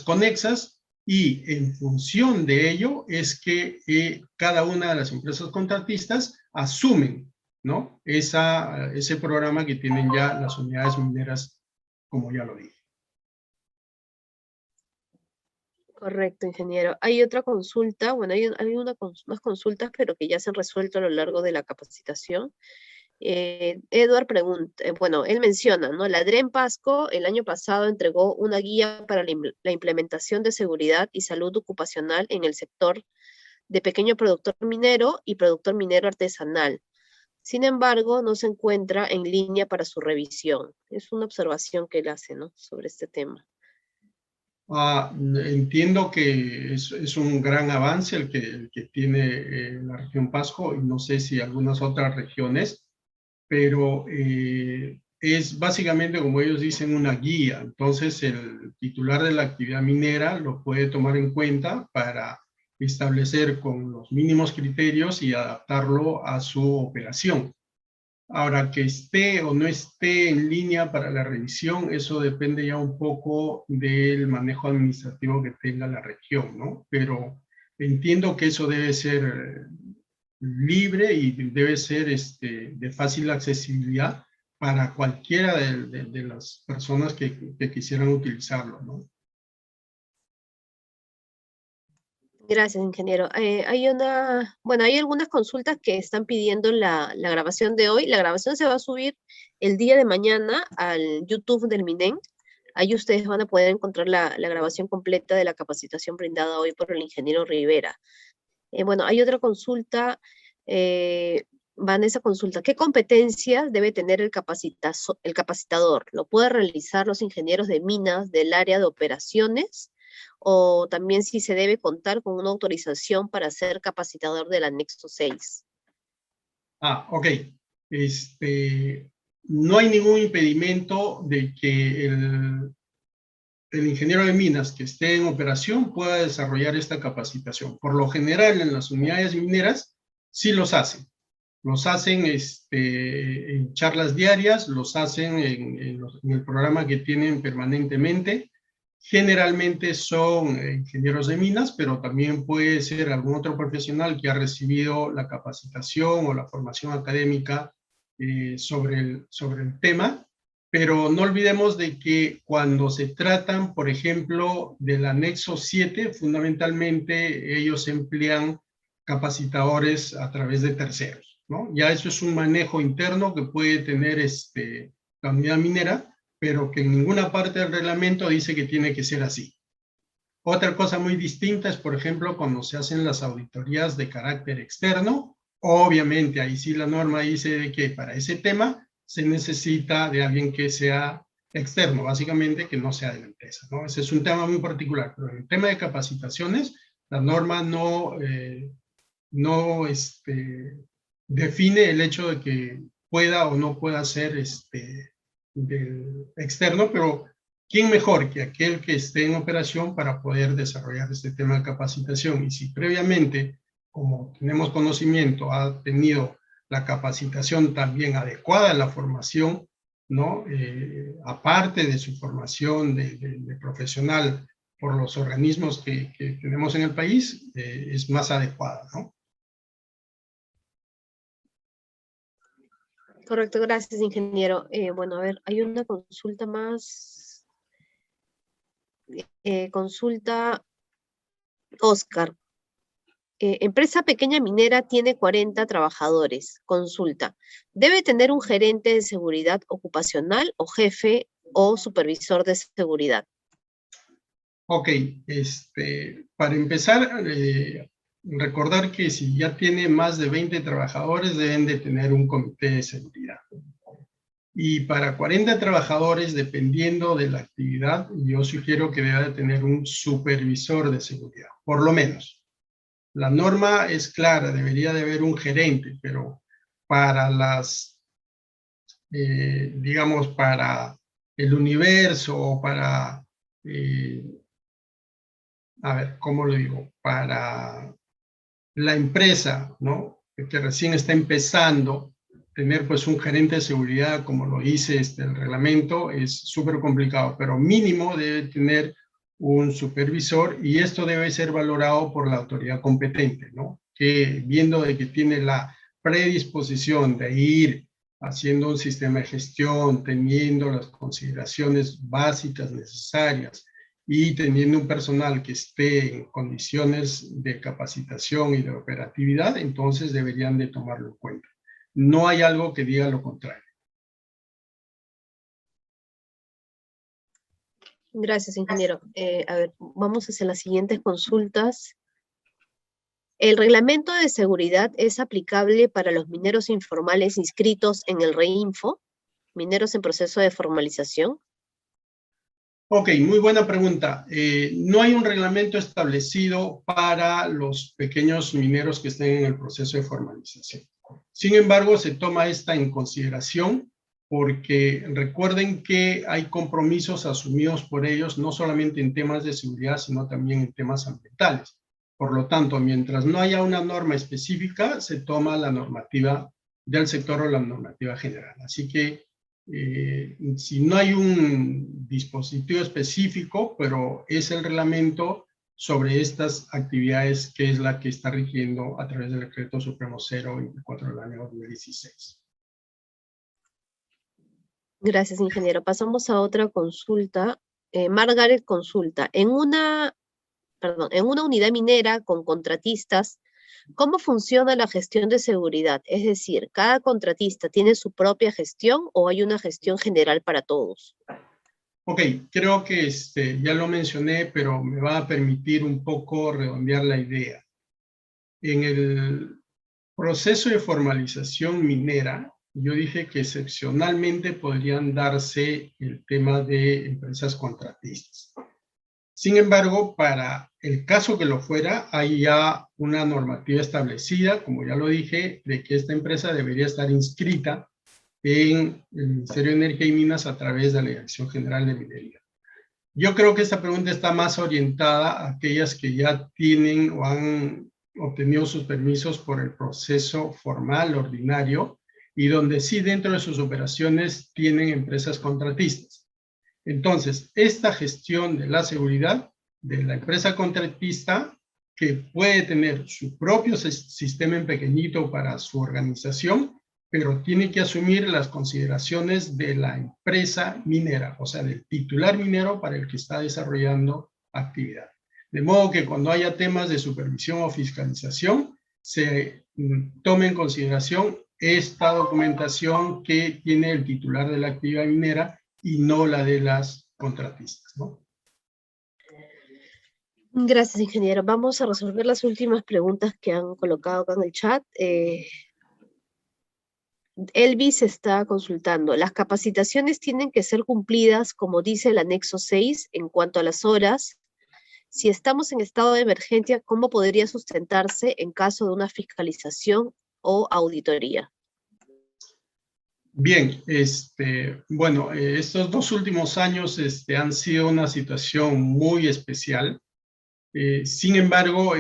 conexas, y en función de ello es que cada una de las empresas contratistas asumen, ¿no?, ese programa que tienen ya las unidades mineras, como ya lo dije. Correcto, ingeniero. Hay otra consulta, bueno, hay unas consultas, pero que ya se han resuelto a lo largo de la capacitación. Edward pregunta, bueno, él menciona, ¿no? La DREN Pasco el año pasado entregó una guía para la implementación de seguridad y salud ocupacional en el sector de pequeño productor minero y productor minero artesanal. Sin embargo, no se encuentra en línea para su revisión. Es una observación que él hace, ¿no?, sobre este tema. Entiendo que es un gran avance el que tiene la región Pasco, y no sé si algunas otras regiones, pero es básicamente, como ellos dicen, una guía. Entonces el titular de la actividad minera lo puede tomar en cuenta para establecer con los mínimos criterios y adaptarlo a su operación. Ahora, que esté o no esté en línea para la revisión, eso depende ya un poco del manejo administrativo que tenga la región, ¿no? Pero entiendo que eso debe ser libre y debe ser de fácil accesibilidad para cualquiera de las personas que quisieran utilizarlo, ¿no? Gracias, ingeniero. Bueno, hay algunas consultas que están pidiendo la grabación de hoy. La grabación se va a subir el día de mañana al YouTube del MINEN. Ahí ustedes van a poder encontrar la grabación completa de la capacitación brindada hoy por el ingeniero Rivera. Bueno, hay otra consulta, Vanessa consulta, ¿qué competencias debe tener el capacitador? ¿Lo puede realizar los ingenieros de minas del área de operaciones? O también si se debe contar con una autorización para ser capacitador del anexo 6. Ok. No hay ningún impedimento de que el ingeniero de minas que esté en operación pueda desarrollar esta capacitación. Por lo general, en las unidades mineras sí los hacen. Los hacen en charlas diarias, los hacen en el programa que tienen permanentemente. Generalmente son ingenieros de minas, pero también puede ser algún otro profesional que ha recibido la capacitación o la formación académica sobre el tema. Pero no olvidemos de que cuando se tratan, por ejemplo, del anexo 7, fundamentalmente ellos emplean capacitadores a través de terceros, ¿no? Ya eso es un manejo interno que puede tener la unidad minera, pero que en ninguna parte del reglamento dice que tiene que ser así. Otra cosa muy distinta es, por ejemplo, cuando se hacen las auditorías de carácter externo. Obviamente, ahí sí la norma dice que para ese tema se necesita de alguien que sea externo, básicamente que no sea de la empresa, ¿no? Ese es un tema muy particular, pero en el tema de capacitaciones, la norma no define el hecho de que pueda o no pueda ser del externo, pero ¿quién mejor que aquel que esté en operación para poder desarrollar este tema de capacitación? Y si previamente, como tenemos conocimiento, ha tenido la capacitación también adecuada en la formación, ¿no? Aparte de su formación de profesional por los organismos que tenemos en el país, es más adecuada, ¿no? Correcto, gracias, ingeniero. Bueno, a ver, hay una consulta más. Consulta Oscar, empresa pequeña minera tiene 40 trabajadores. Consulta, ¿debe tener un gerente de seguridad ocupacional o jefe o supervisor de seguridad? Ok, para empezar, recordar que si ya tiene más de 20 trabajadores, deben de tener un comité de seguridad. Y para 40 trabajadores, dependiendo de la actividad, yo sugiero que deba de tener un supervisor de seguridad, por lo menos. La norma es clara, debería de haber un gerente, pero para las, digamos, para el universo o para, a ver, ¿cómo lo digo? Para la empresa, ¿no? Que recién está empezando, tener pues un gerente de seguridad, como lo dice el reglamento, es súper complicado, pero mínimo debe tener un supervisor y esto debe ser valorado por la autoridad competente, ¿no? Que viendo de que tiene la predisposición de ir haciendo un sistema de gestión, teniendo las consideraciones básicas necesarias, y teniendo un personal que esté en condiciones de capacitación y de operatividad, entonces deberían de tomarlo en cuenta. No hay algo que diga lo contrario. Gracias, ingeniero. A ver, vamos hacia las siguientes consultas. ¿El reglamento de seguridad es aplicable para los mineros informales inscritos en el REINFO, mineros en proceso de formalización? Ok, muy buena pregunta. No hay un reglamento establecido para los pequeños mineros que estén en el proceso de formalización. Sin embargo, se toma esta en consideración porque recuerden que hay compromisos asumidos por ellos, no solamente en temas de seguridad, sino también en temas ambientales. Por lo tanto, mientras no haya una norma específica, se toma la normativa del sector o la normativa general. Así que si no hay un dispositivo específico, pero es el reglamento sobre estas actividades que es la que está rigiendo a través del Decreto Supremo 024 del año 2016. Gracias, ingeniero. Pasamos a otra consulta. Margaret consulta. En una unidad minera con contratistas, ¿cómo funciona la gestión de seguridad? Es decir, ¿cada contratista tiene su propia gestión o hay una gestión general para todos? Ok, creo que ya lo mencioné, pero me va a permitir un poco redondear la idea. En el proceso de formalización minera, yo dije que excepcionalmente podrían darse el tema de empresas contratistas. Sin embargo, para el caso que lo fuera, hay ya una normativa establecida, como ya lo dije, de que esta empresa debería estar inscrita en el Ministerio de Energía y Minas a través de la Dirección General de Minería. Yo creo que esta pregunta está más orientada a aquellas que ya tienen o han obtenido sus permisos por el proceso formal, ordinario, y donde sí dentro de sus operaciones tienen empresas contratistas. Entonces, esta gestión de la seguridad de la empresa contratista, que puede tener su propio sistema en pequeñito para su organización, pero tiene que asumir las consideraciones de la empresa minera, o sea, del titular minero para el que está desarrollando actividad. De modo que cuando haya temas de supervisión o fiscalización, se tome en consideración esta documentación que tiene el titular de la actividad minera y no la de las contratistas, ¿no? Gracias, ingeniero. Vamos a resolver las últimas preguntas que han colocado acá en el chat. Elvis está consultando. ¿Las capacitaciones tienen que ser cumplidas, como dice el anexo 6, en cuanto a las horas? Si estamos en estado de emergencia, ¿cómo podría sustentarse en caso de una fiscalización o auditoría? Bien, bueno, estos 2 últimos años han sido una situación muy especial. Sin embargo,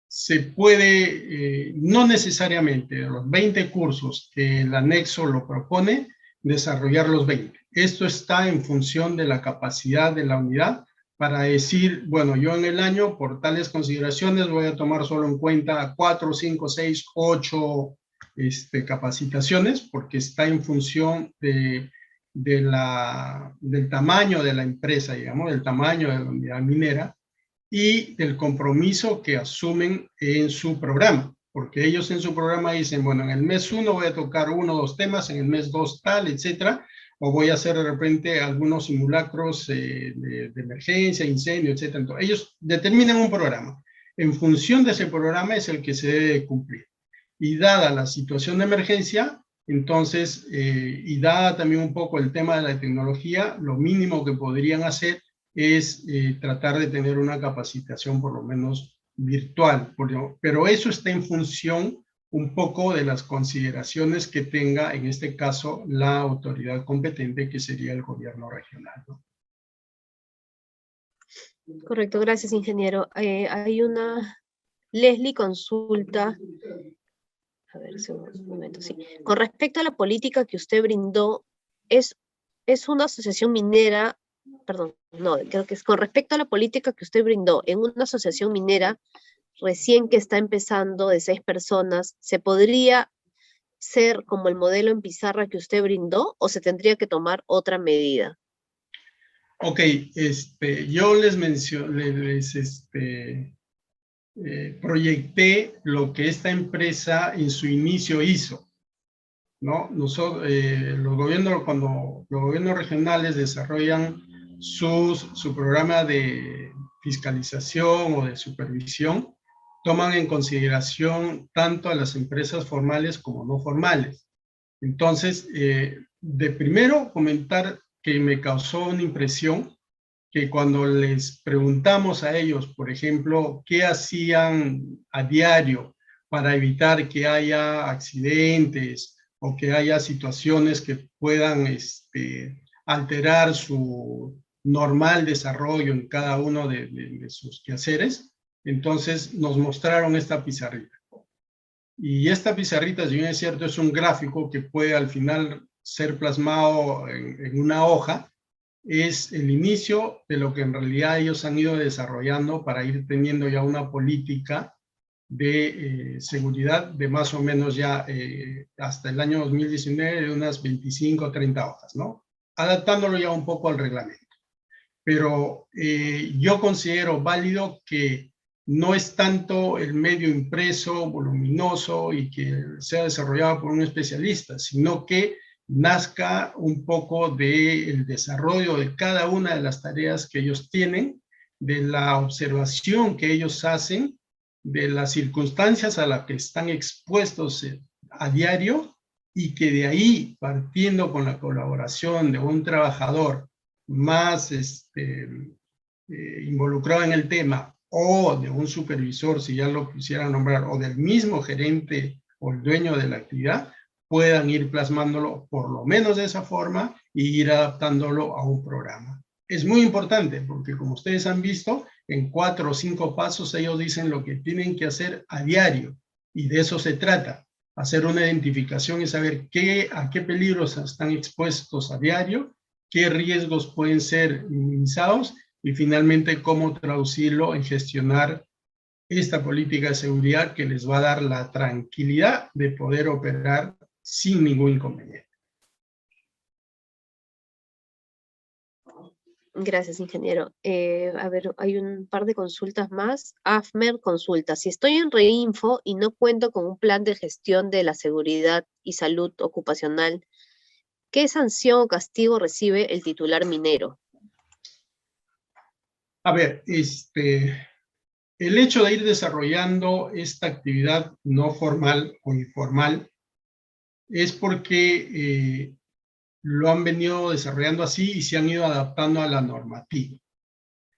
se puede, no necesariamente de los 20 cursos que el anexo lo propone, desarrollar los 20. Esto está en función de la capacidad de la unidad para decir, bueno, yo en el año, por tales consideraciones, voy a tomar solo en cuenta 4, 5, 6, 8 capacitaciones, porque está en función del tamaño de la empresa, digamos, del tamaño de la unidad minera. y del compromiso que asumen en su programa, porque ellos en su programa dicen, bueno, en el mes 1 voy a tocar 1 o 2 temas, en el mes 2 tal, etcétera, o voy a hacer de repente algunos simulacros de emergencia, incendio, etcétera. Entonces, ellos determinan un programa. En función de ese programa es el que se debe cumplir. Y dada la situación de emergencia, entonces, y dada también un poco el tema de la tecnología, lo mínimo que podrían hacer es tratar de tener una capacitación por lo menos virtual, pero eso está en función un poco de las consideraciones que tenga, en este caso, la autoridad competente, que sería el gobierno regional, ¿no? Correcto, gracias, ingeniero. Hay una Leslie consulta. A ver, un momento, sí. Con respecto a la política que usted brindó, es una asociación minera, perdón, no, creo que es con respecto a la política que usted brindó en una asociación minera recién que está empezando de 6 personas, ¿se podría ser como el modelo en pizarra que usted brindó o se tendría que tomar otra medida? Ok, yo les mencioné, proyecté lo que esta empresa en su inicio hizo, ¿no? Nosotros, cuando los gobiernos regionales desarrollan su programa de fiscalización o de supervisión, toman en consideración tanto a las empresas formales como no formales. Entonces, de primero comentar que me causó una impresión que cuando les preguntamos a ellos, por ejemplo, qué hacían a diario para evitar que haya accidentes o que haya situaciones que puedan alterar su normal desarrollo en cada uno de sus quehaceres, entonces nos mostraron esta pizarrita. Y esta pizarrita, si bien es cierto, es un gráfico que puede al final ser plasmado en una hoja, es el inicio de lo que en realidad ellos han ido desarrollando para ir teniendo ya una política de seguridad de más o menos ya hasta el año 2019 de unas 25 o 30 hojas, ¿no? Adaptándolo ya un poco al reglamento. Pero yo considero válido que no es tanto el medio impreso, voluminoso y que sea desarrollado por un especialista, sino que nazca un poco del desarrollo de cada una de las tareas que ellos tienen, de la observación que ellos hacen, de las circunstancias a las que están expuestos a diario, y que de ahí, partiendo con la colaboración de un trabajador más involucrado en el tema, o de un supervisor, si ya lo quisiera nombrar, o del mismo gerente o el dueño de la actividad, puedan ir plasmándolo por lo menos de esa forma y ir adaptándolo a un programa. Es muy importante porque, como ustedes han visto, en 4 o 5 pasos ellos dicen lo que tienen que hacer a diario, y de eso se trata, hacer una identificación y saber a qué peligros están expuestos a diario, qué riesgos pueden ser minimizados y finalmente cómo traducirlo en gestionar esta política de seguridad que les va a dar la tranquilidad de poder operar sin ningún inconveniente. Gracias, ingeniero. A ver, hay un par de consultas más. AFMER consulta. Si estoy en Reinfo y no cuento con un plan de gestión de la seguridad y salud ocupacional, ¿qué sanción o castigo recibe el titular minero? A ver, el hecho de ir desarrollando esta actividad no formal o informal es porque lo han venido desarrollando así y se han ido adaptando a la normativa.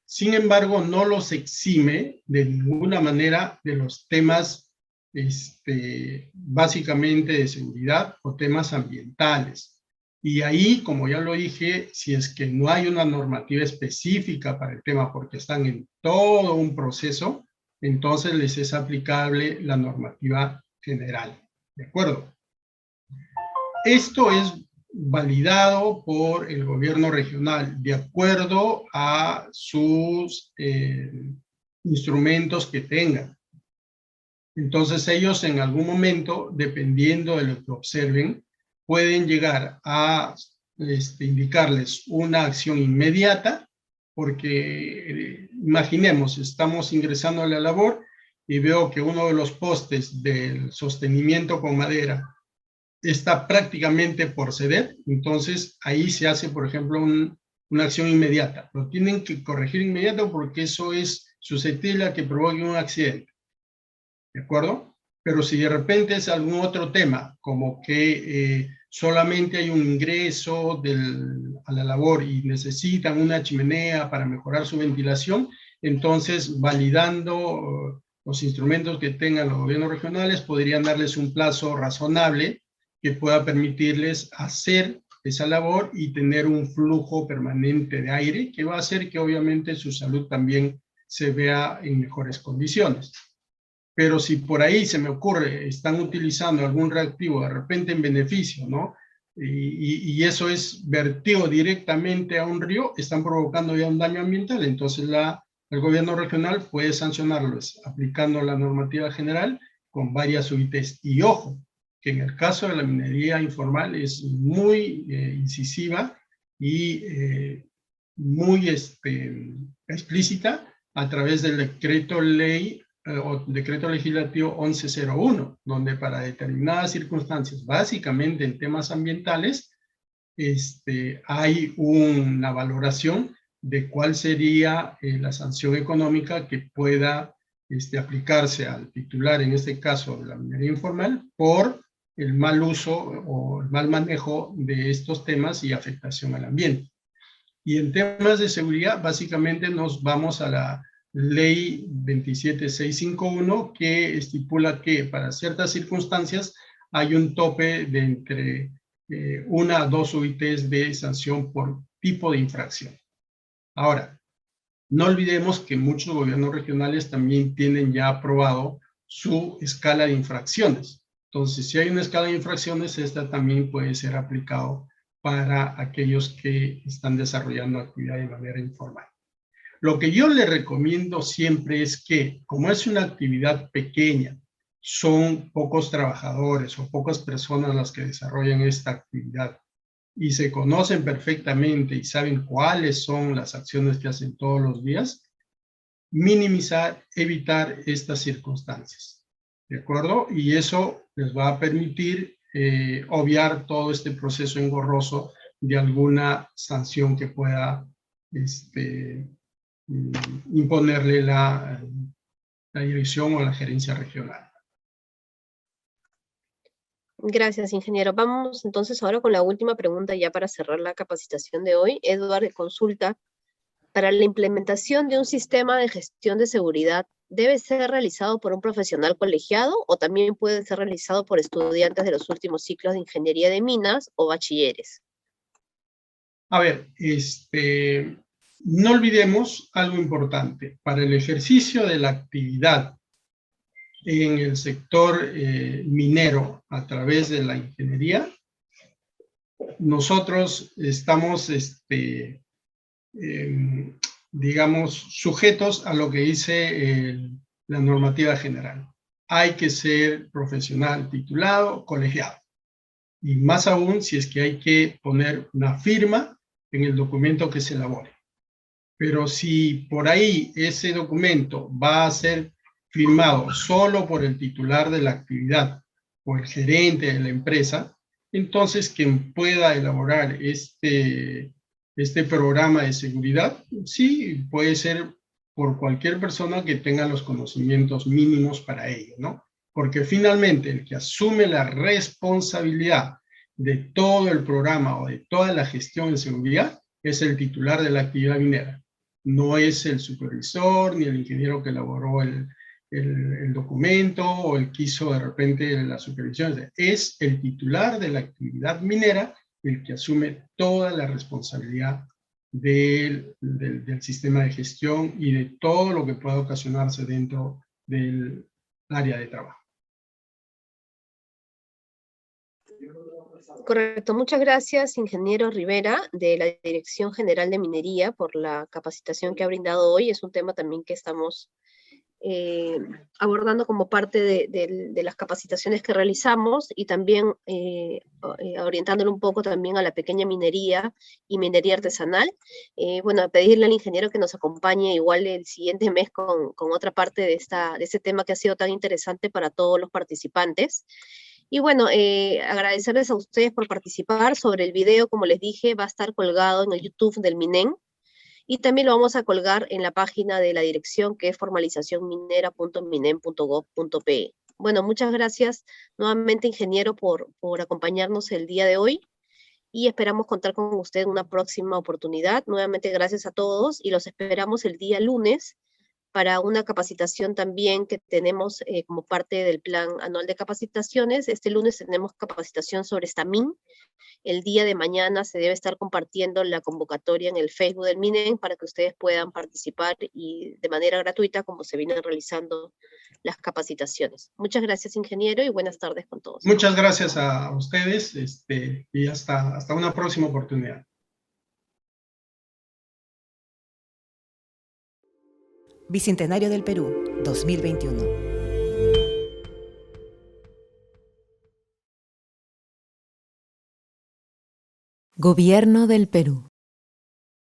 Sin embargo, no los exime de ninguna manera de los temas básicamente de seguridad o temas ambientales. Y ahí, como ya lo dije, si es que no hay una normativa específica para el tema porque están en todo un proceso, entonces les es aplicable la normativa general. ¿De acuerdo? Esto es validado por el gobierno regional de acuerdo a sus instrumentos que tengan. Entonces ellos en algún momento, dependiendo de lo que observen, pueden llegar a indicarles una acción inmediata porque imaginemos, estamos ingresando a la labor y veo que uno de los postes del sostenimiento con madera está prácticamente por ceder, entonces ahí se hace, por ejemplo, una acción inmediata. Lo tienen que corregir inmediato porque eso es susceptible a que provoque un accidente. ¿De acuerdo? Pero si de repente es algún otro tema, como que solamente hay un ingreso a la labor y necesitan una chimenea para mejorar su ventilación, entonces validando los instrumentos que tengan los gobiernos regionales, podrían darles un plazo razonable que pueda permitirles hacer esa labor y tener un flujo permanente de aire que va a hacer que obviamente su salud también se vea en mejores condiciones. Pero si por ahí se me ocurre, están utilizando algún reactivo de repente en beneficio, ¿no? Y eso es vertido directamente a un río, están provocando ya un daño ambiental, entonces el gobierno regional puede sancionarlos aplicando la normativa general con varias UITs. Y ojo, que en el caso de la minería informal es muy incisiva y muy explícita a través del decreto ley o decreto legislativo 1101, donde para determinadas circunstancias, básicamente en temas ambientales, hay una valoración de cuál sería la sanción económica que pueda aplicarse al titular, en este caso de la minería informal, por el mal uso o el mal manejo de estos temas y afectación al ambiente. Y en temas de seguridad, básicamente nos vamos a la ley 27651, que estipula que para ciertas circunstancias hay un tope de entre 1 a 2 UITs de sanción por tipo de infracción. Ahora, no olvidemos que muchos gobiernos regionales también tienen ya aprobado su escala de infracciones. Entonces, si hay una escala de infracciones, esta también puede ser aplicado para aquellos que están desarrollando actividad de manera informal. Lo que yo le recomiendo siempre es que, como es una actividad pequeña, son pocos trabajadores o pocas personas las que desarrollan esta actividad y se conocen perfectamente y saben cuáles son las acciones que hacen todos los días, minimizar, evitar estas circunstancias. ¿De acuerdo? Y eso les va a permitir obviar todo este proceso engorroso de alguna sanción que pueda imponerle la dirección o la gerencia regional. Gracias, ingeniero. Vamos entonces ahora con la última pregunta ya para cerrar la capacitación de hoy. Edward consulta, para la implementación de un sistema de gestión de seguridad, ¿debe ser realizado por un profesional colegiado o también puede ser realizado por estudiantes de los últimos ciclos de ingeniería de minas o bachilleres? A ver, no olvidemos algo importante. Para el ejercicio de la actividad en el sector minero a través de la ingeniería, nosotros estamos, digamos, sujetos a lo que dice la normativa general. Hay que ser profesional titulado, colegiado. Y más aún si es que hay que poner una firma en el documento que se elabore. Pero si por ahí ese documento va a ser firmado solo por el titular de la actividad o el gerente de la empresa, entonces quien pueda elaborar este programa de seguridad, sí, puede ser por cualquier persona que tenga los conocimientos mínimos para ello, ¿no? Porque finalmente el que asume la responsabilidad de todo el programa o de toda la gestión de seguridad es el titular de la actividad minera. No es el supervisor ni el ingeniero que elaboró el documento o el que hizo de repente la supervisión. Es el titular de la actividad minera el que asume toda la responsabilidad del sistema de gestión y de todo lo que pueda ocasionarse dentro del área de trabajo. Correcto. Muchas gracias, ingeniero Rivera, de la Dirección General de Minería, por la capacitación que ha brindado hoy. Es un tema también que estamos abordando como parte de las capacitaciones que realizamos y también orientándolo un poco también a la pequeña minería y minería artesanal. Bueno, pedirle al ingeniero que nos acompañe igual el siguiente mes con otra parte de este tema que ha sido tan interesante para todos los participantes. Y bueno, agradecerles a ustedes por participar. Sobre el video, como les dije, va a estar colgado en el YouTube del MINEN, y también lo vamos a colgar en la página de la dirección, que es formalizacionminera.minen.gov.pe. Bueno, muchas gracias nuevamente, ingeniero, por acompañarnos el día de hoy, y esperamos contar con usted en una próxima oportunidad. Nuevamente gracias a todos y los esperamos el día lunes para una capacitación también que tenemos como parte del plan anual de capacitaciones. Este lunes tenemos capacitación sobre STAMIN. El día de mañana se debe estar compartiendo la convocatoria en el Facebook del MINEN para que ustedes puedan participar y de manera gratuita, como se vienen realizando las capacitaciones. Muchas gracias, ingeniero, y buenas tardes con todos. Muchas gracias a ustedes, y hasta una próxima oportunidad. Bicentenario del Perú, 2021. Gobierno del Perú.